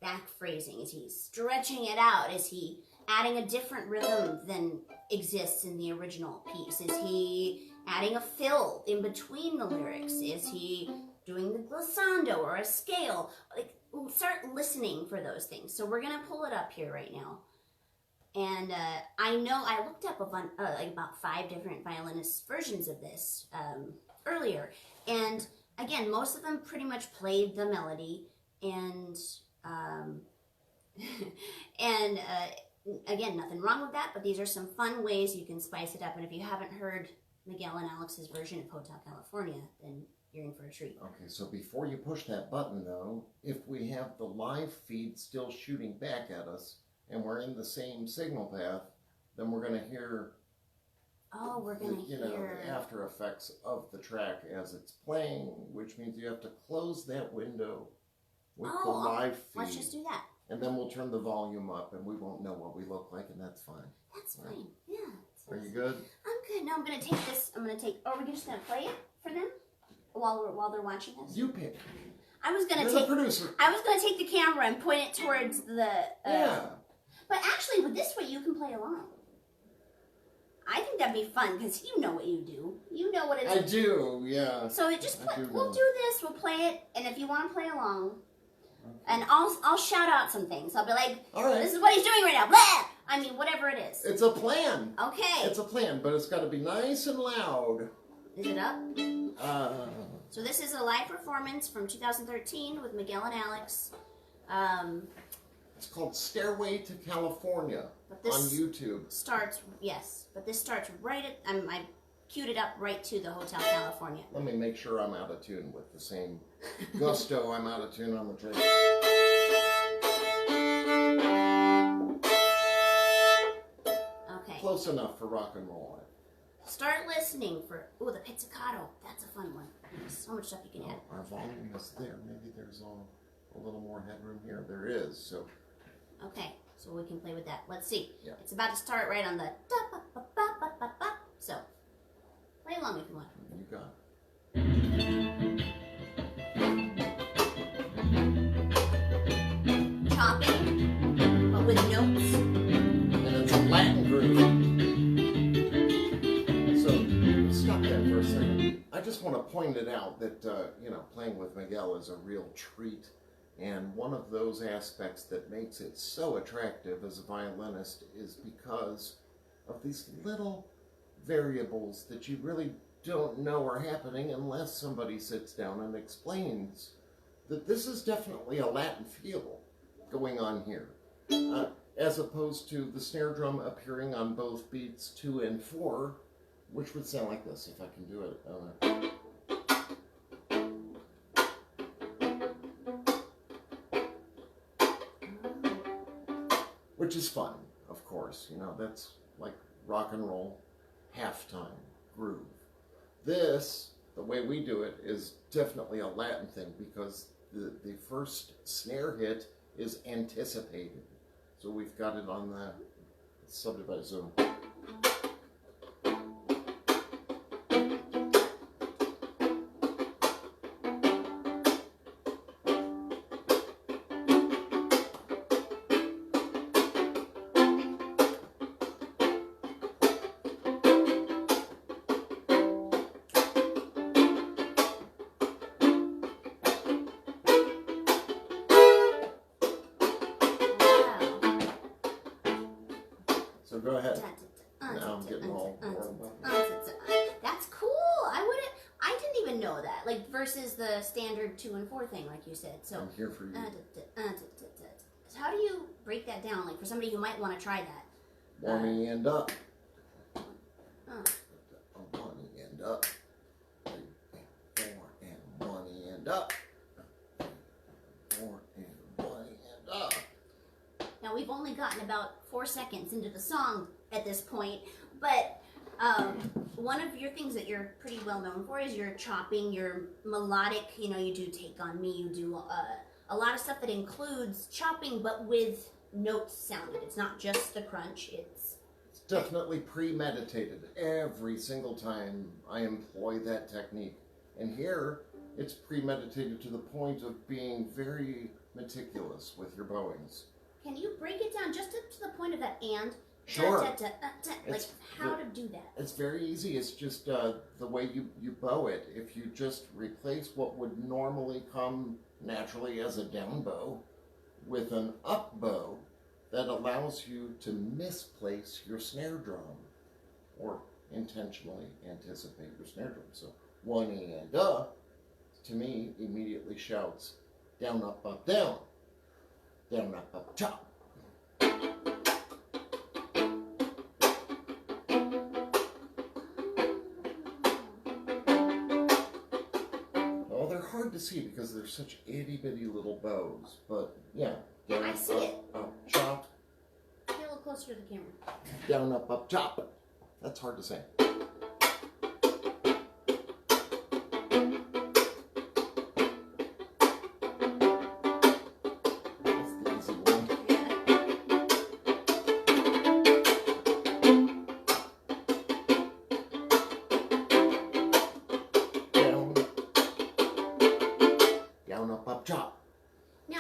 back phrasing, is he stretching it out, is he adding a different rhythm than exists in the original piece? Is he adding a fill in between the lyrics? Is he doing the glissando or a scale? Like, we'll start listening for those things. So we're gonna pull it up here right now. And I know I looked up like about 5 different violinist versions of this earlier, and again, most of them pretty much played the melody, and and again, nothing wrong with that. But these are some fun ways you can spice it up. And if you haven't heard Miguel and Alex's version of Hotel California, then you're in for a treat. Okay, so before you push that button, though, if we have the live feed still shooting back at us, and we're in the same signal path, then we're going to hear, we're going to hear the after effects of the track as it's playing, which means you have to close that window with the live feed. Let's just do that. And then we'll turn the volume up, and we won't know what we look like, and that's fine. That's fine. Yeah. Are you good? I'm good. Now I'm going to take this. Are we just going to play it for them while they're watching this? You pick. You're the producer. I was going to take the camera and point it towards the. Yeah. But actually, with this way, you can play along. I think that'd be fun because you know what you do. You know what it is. I do, yeah. So we'll do this. We'll play it, and if you want to play along, and I'll shout out some things. I'll be like, all right, this is what he's doing right now. Blah! I mean, whatever it is. It's a plan. Okay. It's a plan, but it's got to be nice and loud. Is it up? So this is a live performance from 2013 with Miguel and Alex. It's called Stairway to California on YouTube. But this starts right at, I queued it up right to the Hotel California. Let me make sure I'm out of tune with the same gusto I'm out of tune on the track. Okay. Close enough for rock and roll. Start listening for, the pizzicato. That's a fun one. There's so much stuff you can add. Our volume is there. Maybe there's a little more headroom here. There is, so. Okay, so we can play with that. Let's see. Yeah. It's about to start right on the da-ba-ba-ba-ba-ba. So, play along if you want. You got it. Chopping, but with notes. And it's a Latin groove. So, stop that for a second. I just want to point it out that, playing with Miguel is a real treat. And one of those aspects that makes it so attractive as a violinist is because of these little variables that you really don't know are happening unless somebody sits down and explains that this is definitely a Latin feel going on here, as opposed to the snare drum appearing on both beats 2 and 4, which would sound like this if I can do it. Which is fun, of course. That's like rock and roll halftime groove. This, the way we do it, is definitely a Latin thing because the first snare hit is anticipated. So we've got it on the subdivided zone. Go ahead. Now I'm getting all warmed up. That's cool. I didn't even know that. Like versus the standard 2 and 4 thing, like you said. So I'm here for you. So how do you break that down? Like for somebody who might want to try that. 1 and up. 1 and up. 3 and 4 and 1 and up. 4 and 1 and up. Now we've only gotten about 4 seconds into the song at this point, but one of your things that you're pretty well known for is your chopping, your melodic, you do Take On Me, you do a lot of stuff that includes chopping but with notes sounded. It's not just the crunch, it's definitely premeditated every single time I employ that technique. And here, it's premeditated to the point of being very meticulous with your bowings. Can you break it down just up to the point of that and? Sure. Like how to do that? It's very easy. It's just the way you bow it. If you just replace what would normally come naturally as a down bow with an up bow, that allows you to misplace your snare drum or intentionally anticipate your snare drum. So one and to me immediately shouts down, up, down. Down, up, chop. Oh, they're hard to see because they're such itty bitty little bows, but yeah. Down, I see it. Up, chop. Get a little closer to the camera. Down, up, chop. That's hard to say.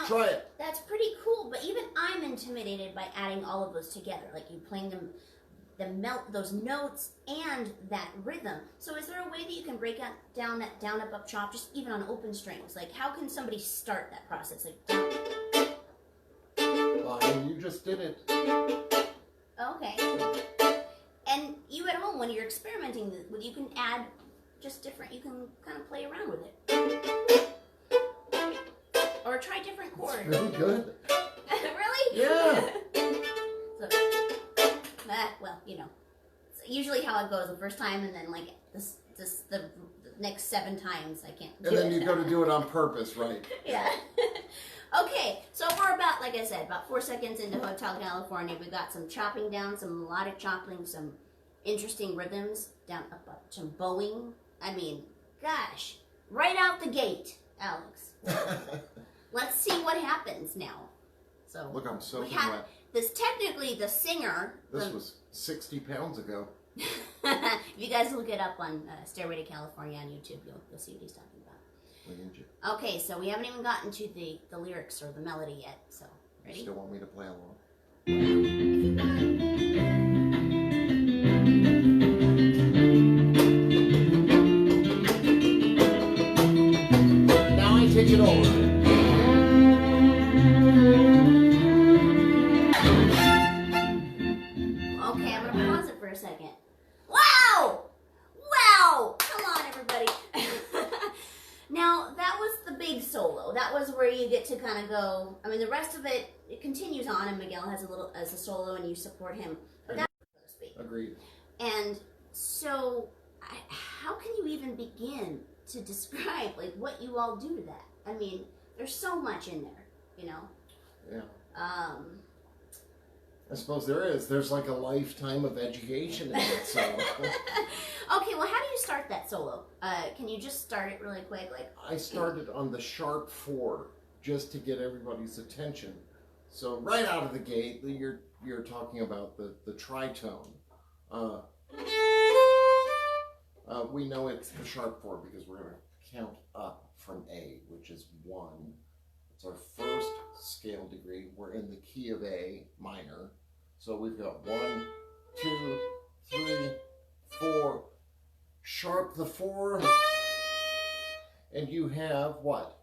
Try it. That's pretty cool, but even I'm intimidated by adding all of those together. Like you playing them, those notes and that rhythm. So is there a way that you can break down that down, up, chop, just even on open strings? Like how can somebody start that process? Like, and you just did it. Okay. And you at home, when you're experimenting with, you can add just different. You can kind of play around with it. Or try different chords. It's really good. Really? Yeah. So, well, you know, it's usually how it goes the first time, and then like the next 7 times I can't do it. And then you go to do it on purpose, right? Yeah. Okay, so we're about, like I said, about 4 seconds into Hotel California. We got some chopping down, some melodic chopping, some interesting rhythms, down, up, some bowing. I mean, gosh, right out the gate, Alex. Let's see what happens now. So look, I'm so glad. This technically the singer. This was 60 pounds ago. If you guys look it up on Stairway to California on YouTube, you'll see what he's talking about. Okay, so we haven't even gotten to the lyrics or the melody yet. So ready? You still want me to play along? Now I take it over. Where you get to kind of go. I mean, the rest of it continues on, and Miguel has a solo, and you support him. But that's so to speak. Agreed. And so, how can you even begin to describe like what you all do to that? I mean, there's so much in there, you know. Yeah. I suppose there is. There's like a lifetime of education in it. So. Okay, well, how do you start that solo? Can you just start it really quick? Like I started on the sharp 4 just to get everybody's attention. So right out of the gate, you're talking about the tritone. We know it's the sharp 4 because we're going to count up from A, which is 1. It's our first scale degree. We're in the key of A minor. So we've got 1, 2, 3, 4. Sharp the 4. And you have what?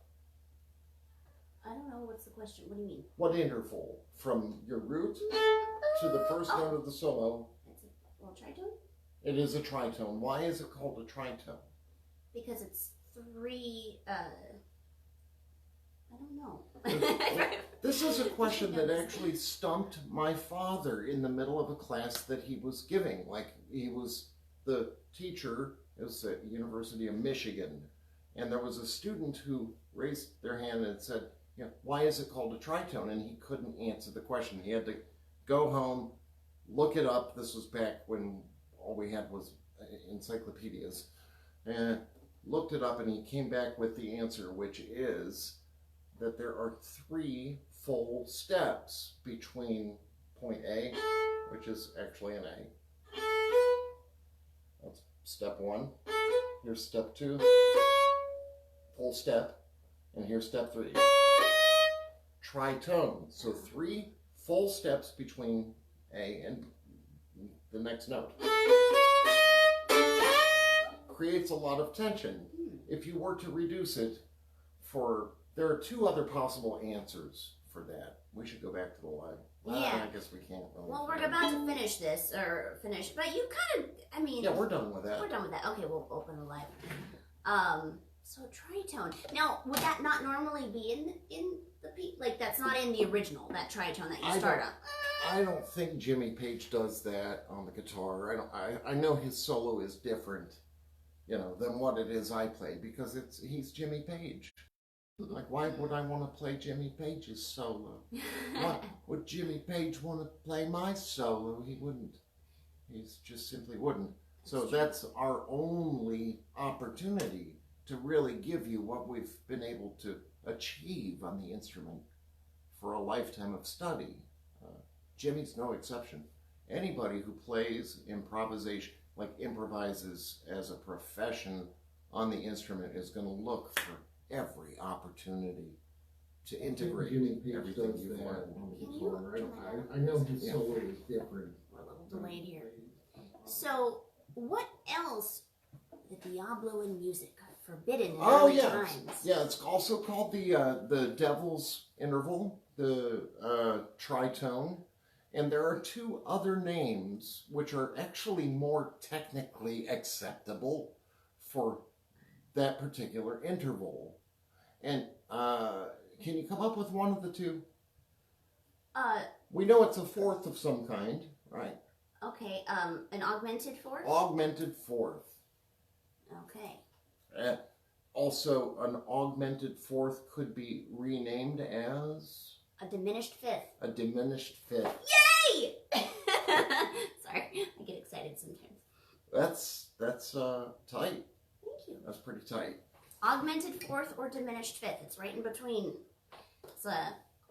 I don't know. What's the question? What do you mean? What interval from your root to the first note of the solo? That's a little tritone? It is a tritone. Why is it called a tritone? Because it's 3, I don't know. This is a question that actually stumped my father in the middle of a class that he was giving. Like, he was the teacher. It was at University of Michigan. And there was a student who raised their hand and said, you know, why is it called a tritone? And he couldn't answer the question. He had to go home, look it up. This was back when all we had was encyclopedias. And looked it up, and he came back with the answer, which is that there are 3 full steps between point A, which is actually an A. That's step 1. Here's step 2, full step, and here's step 3. Tritone. So 3 full steps between A and the next note. Creates a lot of tension. If you were to reduce it there are two other possible answers for that. We should go back to the live. Yeah. I guess we can't. Well, we're about to finish this, but you kind of, I mean. Yeah, we're done with that. We're done with that. Okay, we'll open the live. So tritone. Now, would that not normally be in the like that's not in the original, that tritone that you start on? I don't think Jimmy Page does that on the guitar. I know his solo is different, than what it is I play, because he's Jimmy Page. Like, why would I want to play Jimmy Page's solo? Why would Jimmy Page want to play my solo? He wouldn't. He just simply wouldn't. So that's our only opportunity to really give you what we've been able to achieve on the instrument for a lifetime of study. Jimmy's no exception. Anybody who plays improvisation, like improvises as a profession on the instrument, is going to look for every opportunity to integrate Jimmy Page everything does you've that learned. on the guitar. I know his solo is different. We're a little delayed here. So, what else? The Diablo in music, forbidden in early times. Yeah, it's also called the Devil's Interval, the tritone. And there are two other names which are actually more technically acceptable for that particular interval. And can you come up with one of the two? We know it's a fourth of some kind, right? Okay, an augmented fourth? Augmented fourth. Okay. Also, an augmented fourth could be renamed as... A diminished fifth. A diminished fifth. Yay! Sorry, I get excited sometimes. That's tight. Thank you. That's pretty tight. Augmented fourth or diminished fifth. It's right in between. It's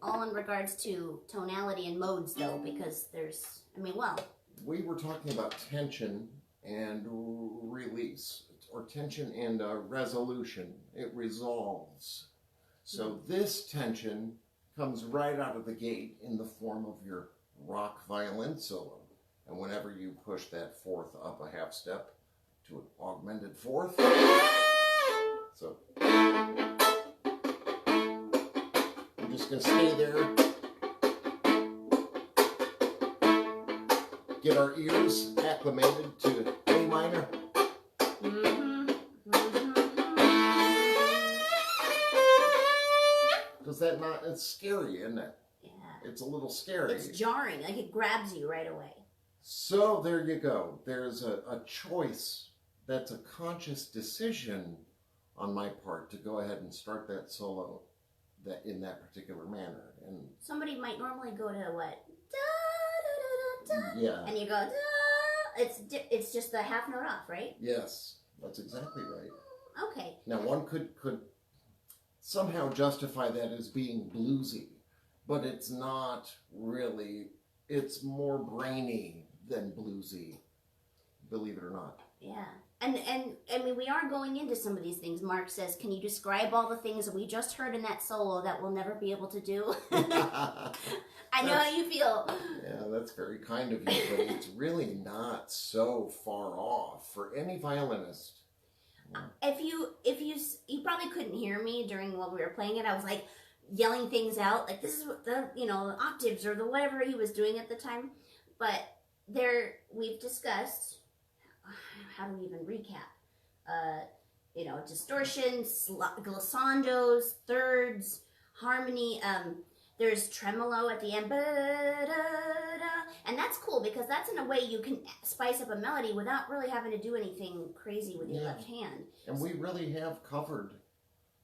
all in regards to tonality and modes, though, because there's, We were talking about tension and release, or tension and resolution. It resolves. So this tension comes right out of the gate in the form of your rock violin solo. And whenever you push that fourth up a half step to an augmented fourth, so I'm just going to stay there, get our ears acclimated to A minor. Does that not, it's scary, isn't it? Yeah. It's a little scary. It's jarring, like it grabs you right away. So there you go. There's a choice that's a conscious decision on my part to go ahead and start that solo in that particular manner. And somebody might normally go to what? Da, da, da, da, da. Yeah. And you go, da. It's just the half note off, right? Yes, that's exactly right. Okay. Now one could somehow justify that as being bluesy, but it's not really. It's more brainy than bluesy, believe it or not. Yeah. And we are going into some of these things. Mark says, can you describe all the things that we just heard in that solo that we'll never be able to do? I know how you feel. Yeah, that's very kind of you, but it's really not so far off for any violinist. If you probably couldn't hear me during while we were playing it, I was like yelling things out, like this is what the octaves or the whatever he was doing at the time. But we've discussed, how do we even recap? Distortions, glissandos, thirds, harmony. There's tremolo at the end, and that's cool because that's in a way you can spice up a melody without really having to do anything crazy with your left hand. And we really have covered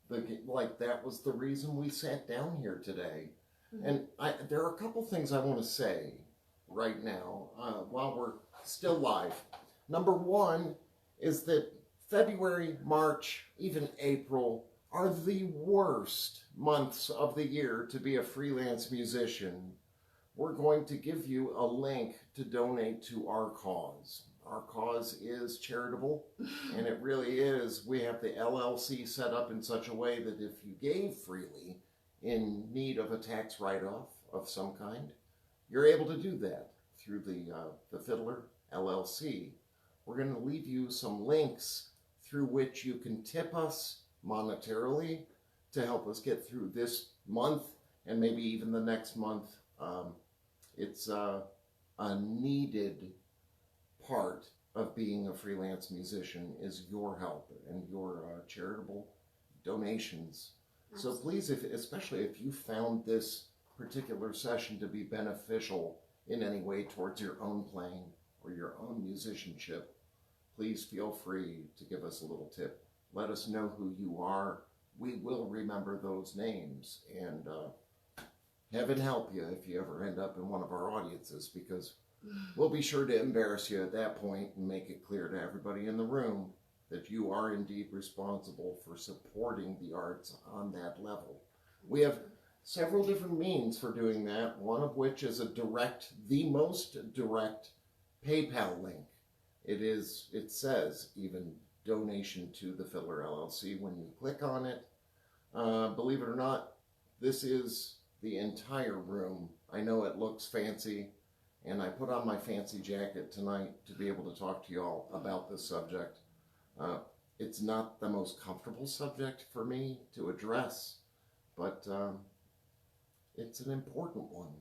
that was the reason we sat down here today. Mm-hmm. And there are a couple things I want to say right now while we're still live. Number one is that February, March, even April are the worst months of the year to be a freelance musician. We're going to give you a link to donate to our cause. Our cause is charitable, and it really is. We have the LLC set up in such a way that if you gave freely in need of a tax write-off of some kind, you're able to do that through the Fiddler LLC. We're going to leave you some links through which you can tip us monetarily to help us get through this month and maybe even the next month. It's a needed part of being a freelance musician is your help and your charitable donations. Absolutely. So please, especially if you found this particular session to be beneficial in any way towards your own playing or your own musicianship, please feel free to give us a little tip. Let us know who you are. We will remember those names, and heaven help you if you ever end up in one of our audiences, because we'll be sure to embarrass you at that point and make it clear to everybody in the room that you are indeed responsible for supporting the arts on that level. We have several different means for doing that, one of which is the most direct PayPal link. It says even donation to the Fiddler LLC when you click on it. Believe it or not, this is the entire room. I know it looks fancy, and I put on my fancy jacket tonight to be able to talk to you all about this subject. It's not the most comfortable subject for me to address, but it's an important one.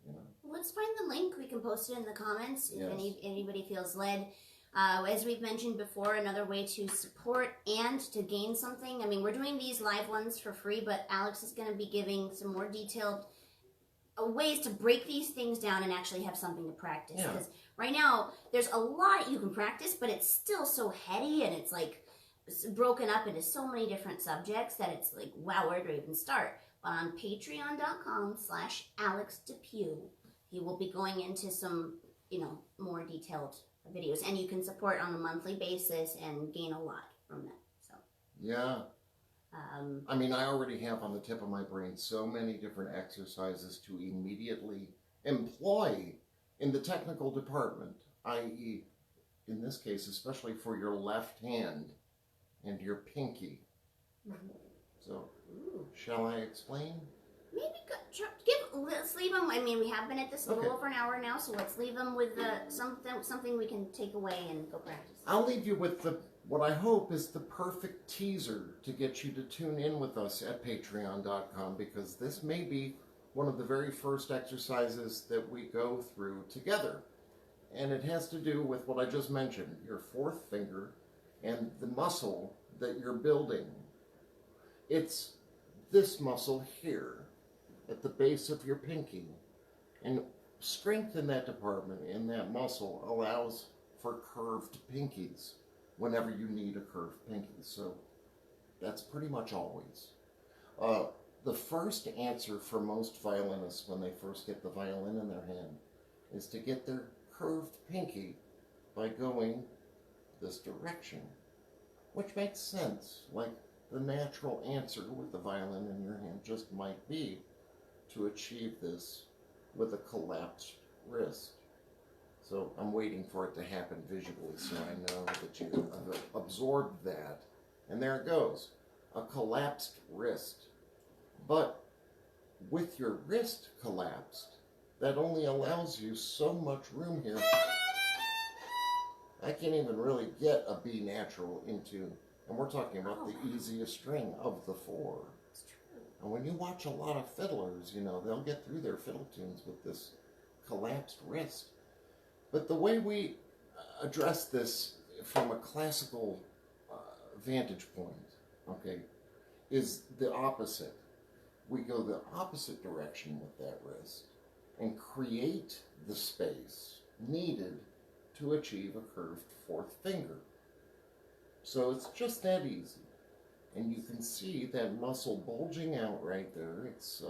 You know? Let's find the link. We can post it in the comments if Yes. anybody feels led. As we've mentioned before, another way to support and to gain something. I mean, we're doing these live ones for free, but Alex is going to be giving some more detailed ways to break these things down and actually have something to practice. Yeah. Because right now, there's a lot you can practice, but it's still so heady, and it's like broken up into so many different subjects that it's like, wow, where do I even start? But on patreon.com/Alex DePue, he will be going into some, more detailed videos, and you can support on a monthly basis and gain a lot from that. So Yeah. I mean, I already have on the tip of my brain so many different exercises to immediately employ in the technical department, i.e., in this case, especially for your left hand and your pinky. So, shall I explain? Maybe let's leave them. I mean, we have been at this a little over an hour now, so let's leave them with something we can take away and go practice. I'll leave you with what I hope is the perfect teaser to get you to tune in with us at patreon.com, because this may be one of the very first exercises that we go through together. And it has to do with what I just mentioned, your fourth finger and the muscle that you're building. It's this muscle here at the base of your pinky. And strength in that department, in that muscle, allows for curved pinkies whenever you need a curved pinky. So that's pretty much always. The first answer for most violinists when they first get the violin in their hand is to get their curved pinky by going this direction, which makes sense. Like the natural answer with the violin in your hand just might be to achieve this with a collapsed wrist. So I'm waiting for it to happen visually so I know that you have absorbed that. And there it goes, a collapsed wrist. But with your wrist collapsed, that only allows you so much room here. I can't even really get a B natural into, and we're talking about the easiest string of the four. It's true. And when you watch a lot of fiddlers, they'll get through their fiddle tunes with this collapsed wrist. But the way we address this from a classical vantage point, okay, is the opposite. We go the opposite direction with that wrist and create the space needed to achieve a curved fourth finger. So it's just that easy. And you can see that muscle bulging out right there. It's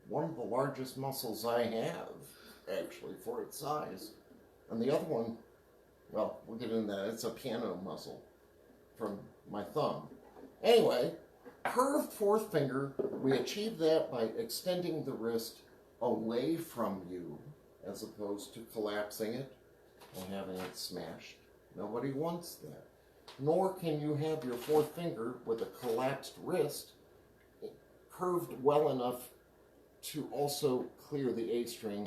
one of the largest muscles I have, actually, for its size. And the other one, well, we'll get into that. It's a piano muscle from my thumb. Anyway, curved fourth finger, we achieve that by extending the wrist away from you as opposed to collapsing it and having it smashed. Nobody wants that. Nor can you have your fourth finger with a collapsed wrist curved well enough to also clear the A string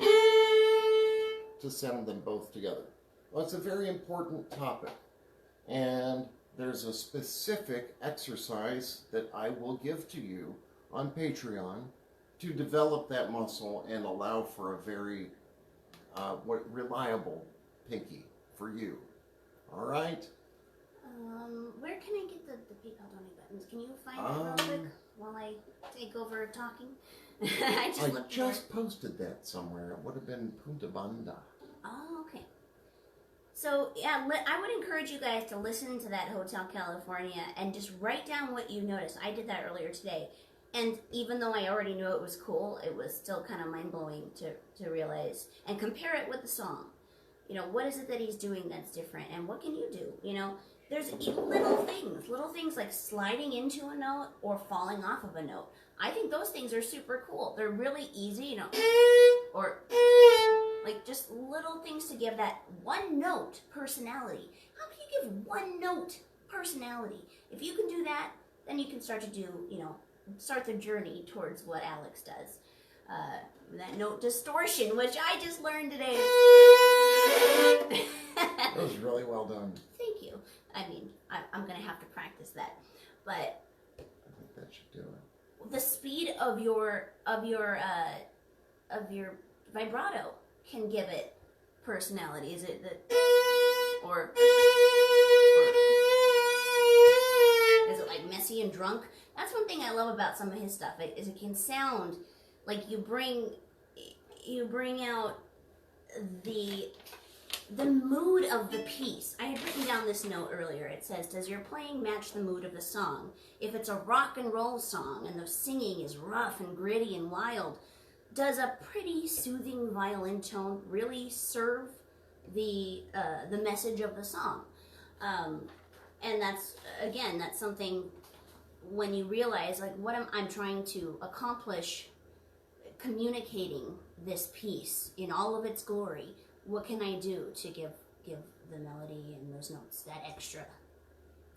to send them both together. Well, it's a very important topic, and there's a specific exercise that I will give to you on Patreon to develop that muscle and allow for a very reliable pinky for you. All right? Where can I get the PayPal donate buttons? Can you find that real quick while I take over talking? I just posted that somewhere. It would have been Punta Banda. Oh, okay. So, yeah, I would encourage you guys to listen to that Hotel California and just write down what you noticed. I did that earlier today. And even though I already knew it was cool, it was still kind of mind-blowing to realize. And compare it with the song. You know, what is it that he's doing that's different? And what can you do? You know, there's little things like sliding into a note or falling off of a note. I think those things are super cool. They're really easy, you know, or like just little things to give that one note personality. How can you give one note personality? If you can do that, then you can start to do, you know, start the journey towards what Alex does. That note distortion, which I just learned today. That was really well done. Thank you. I mean, I'm going to have to practice that. But I think that should do it. The speed of your vibrato can give it personality. Is it or is it like messy and drunk? That's one thing I love about some of his stuff. Is it can sound like you bring out the mood of the piece. I had written down this note earlier. It says, does your playing match the mood of the song? If it's a rock and roll song and the singing is rough and gritty and wild, does a pretty soothing violin tone really serve the message of the song? And that's something when you realize, like, what I'm trying to accomplish communicating this piece in all of its glory. What can I do to give the melody and those notes that extra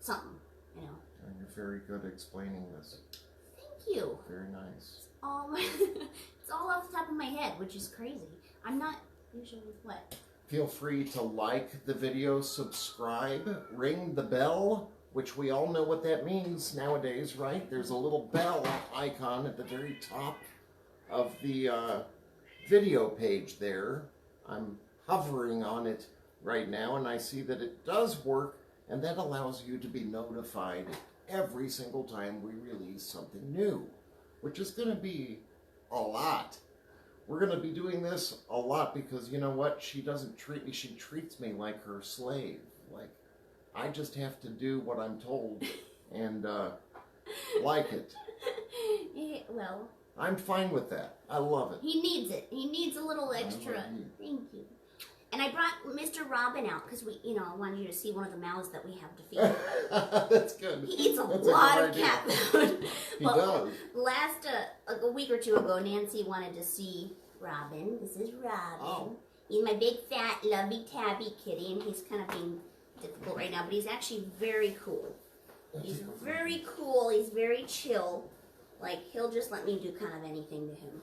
something, you know? And you're very good at explaining this. Thank you. Very nice. It's all off the top of my head, which is crazy. I'm not usually what? Feel free to like the video, subscribe, ring the bell, which we all know what that means nowadays, right? There's a little bell icon at the very top of the video page there. I'm hovering on it right now, and I see that it does work, and that allows you to be notified every single time we release something new, which is going to be a lot. We're going to be doing this a lot because, you know what, she doesn't treat me, she treats me like her slave. Like, I just have to do what I'm told and like it. Yeah, well, I'm fine with that. I love it. he needs it. He needs a little extra. Thank you. And I brought Mr. Robin out because I wanted you to see one of the mouths that we have to feed. That's good. He eats a lot of cat food. He does. Last, a week or two ago, Nancy wanted to see Robin. This is Robin. Oh. He's my big, fat, lovey, tabby kitty, and he's kind of being difficult right now, but he's actually very cool. He's very cool. He's very chill. Like, he'll just let me do kind of anything to him.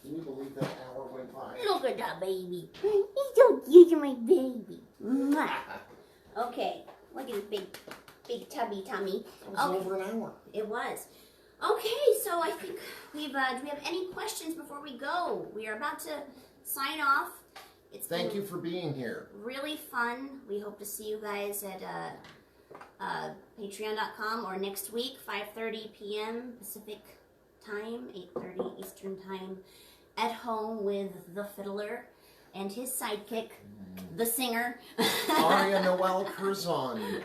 Can you believe that hour went by? Look at that baby. He's so cute, my baby. Mwah. Okay, look at his big tubby tummy. It was over an hour. It was. Okay, so I think do we have any questions before we go? We are about to sign off. Thank you for being here. Really fun. We hope to see you guys at patreon.com or next week, 5:30 p.m. Pacific time, 8:30 Eastern time, at home with the fiddler and his sidekick, the singer. Aria, Noelle, Curzon.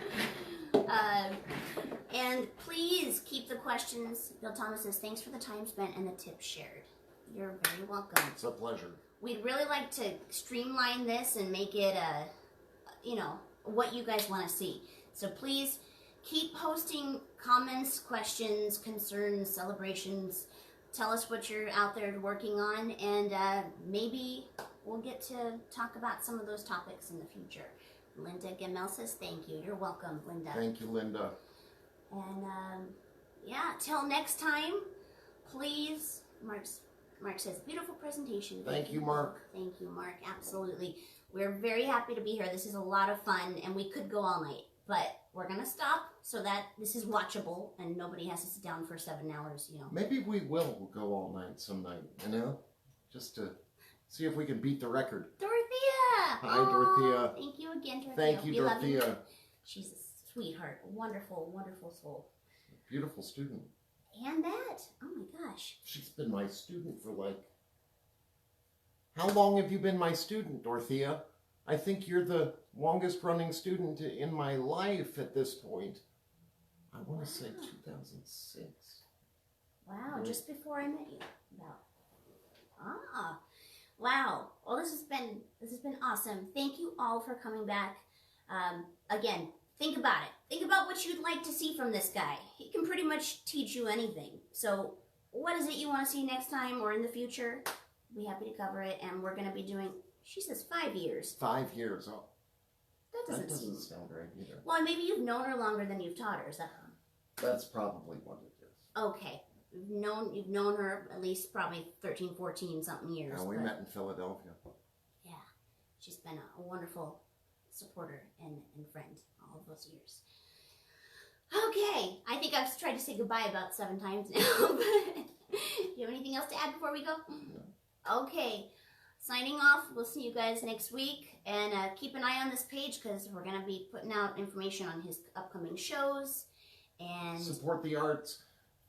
And please keep the questions. Bill Thomas says, thanks for the time spent and the tips shared. You're very welcome. It's a pleasure. We'd really like to streamline this and make it, what you guys want to see. So please keep posting comments, questions, concerns, celebrations. Tell us what you're out there working on, and maybe we'll get to talk about some of those topics in the future. Linda Gamel says, thank you. You're welcome, Linda. Thank you, Linda. And, till next time, please, Mark's Mark says, beautiful presentation. Thank you, Mark. Thank you, Mark. Absolutely. We're very happy to be here. This is a lot of fun, and we could go all night, but we're going to stop so that this is watchable and nobody has to sit down for 7 hours, you know. Maybe we will go all night some night, you know? Just to see if we can beat the record. Dorothea! Hi, Dorothea. Thank you again, Dorothea. Thank you, We love you. Dorothea. She's a sweetheart. A wonderful, wonderful soul. Beautiful student. And that. Oh my gosh. She's been my student for like... How long have you been my student, Dorothea? I think you're the longest running student in my life at this point. I want to say 2006. Wow, Right. just before I met you. Wow. Well, this has been awesome. Thank you all for coming back. Again, think about it. Think about what you'd like to see from this guy. He can pretty much teach you anything. So, what is it you want to see next time or in the future? Be happy to cover it, and we're going to be doing. She says 5 years. 5 years. Oh, That that doesn't doesn't seem. sound right either. Well, maybe you've known her longer than you've taught her. Is that That's probably what it is. okay? You've known her at least probably 13, 14 something years. We but- met in Philadelphia. Yeah, she's been a wonderful supporter and friend all of those years. Okay, I think I've tried to say goodbye about 7 times now. But do you have anything else to add before we go? No. Okay, signing off. We'll see you guys next week. And keep an eye on this page because we're going to be putting out information on his upcoming shows. And Support the arts.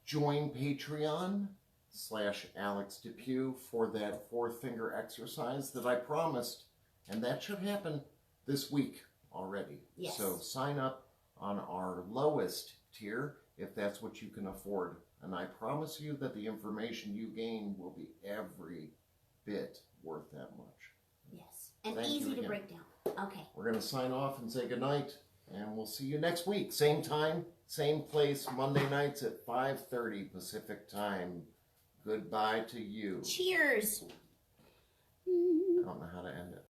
Join Patreon /Alex DePue for that 4-finger exercise that I promised. And that should happen this week already. Yes. So sign up on our lowest tier if that's what you can afford. And I promise you that the information you gain will be every bit worth that much. yes, and Thank you easy to again. break down. Okay. We're going to sign off and say goodnight. And we'll see you next week. Same time, same place, Monday nights at 5:30 Pacific time. Goodbye to you. Cheers. I don't know how to end it.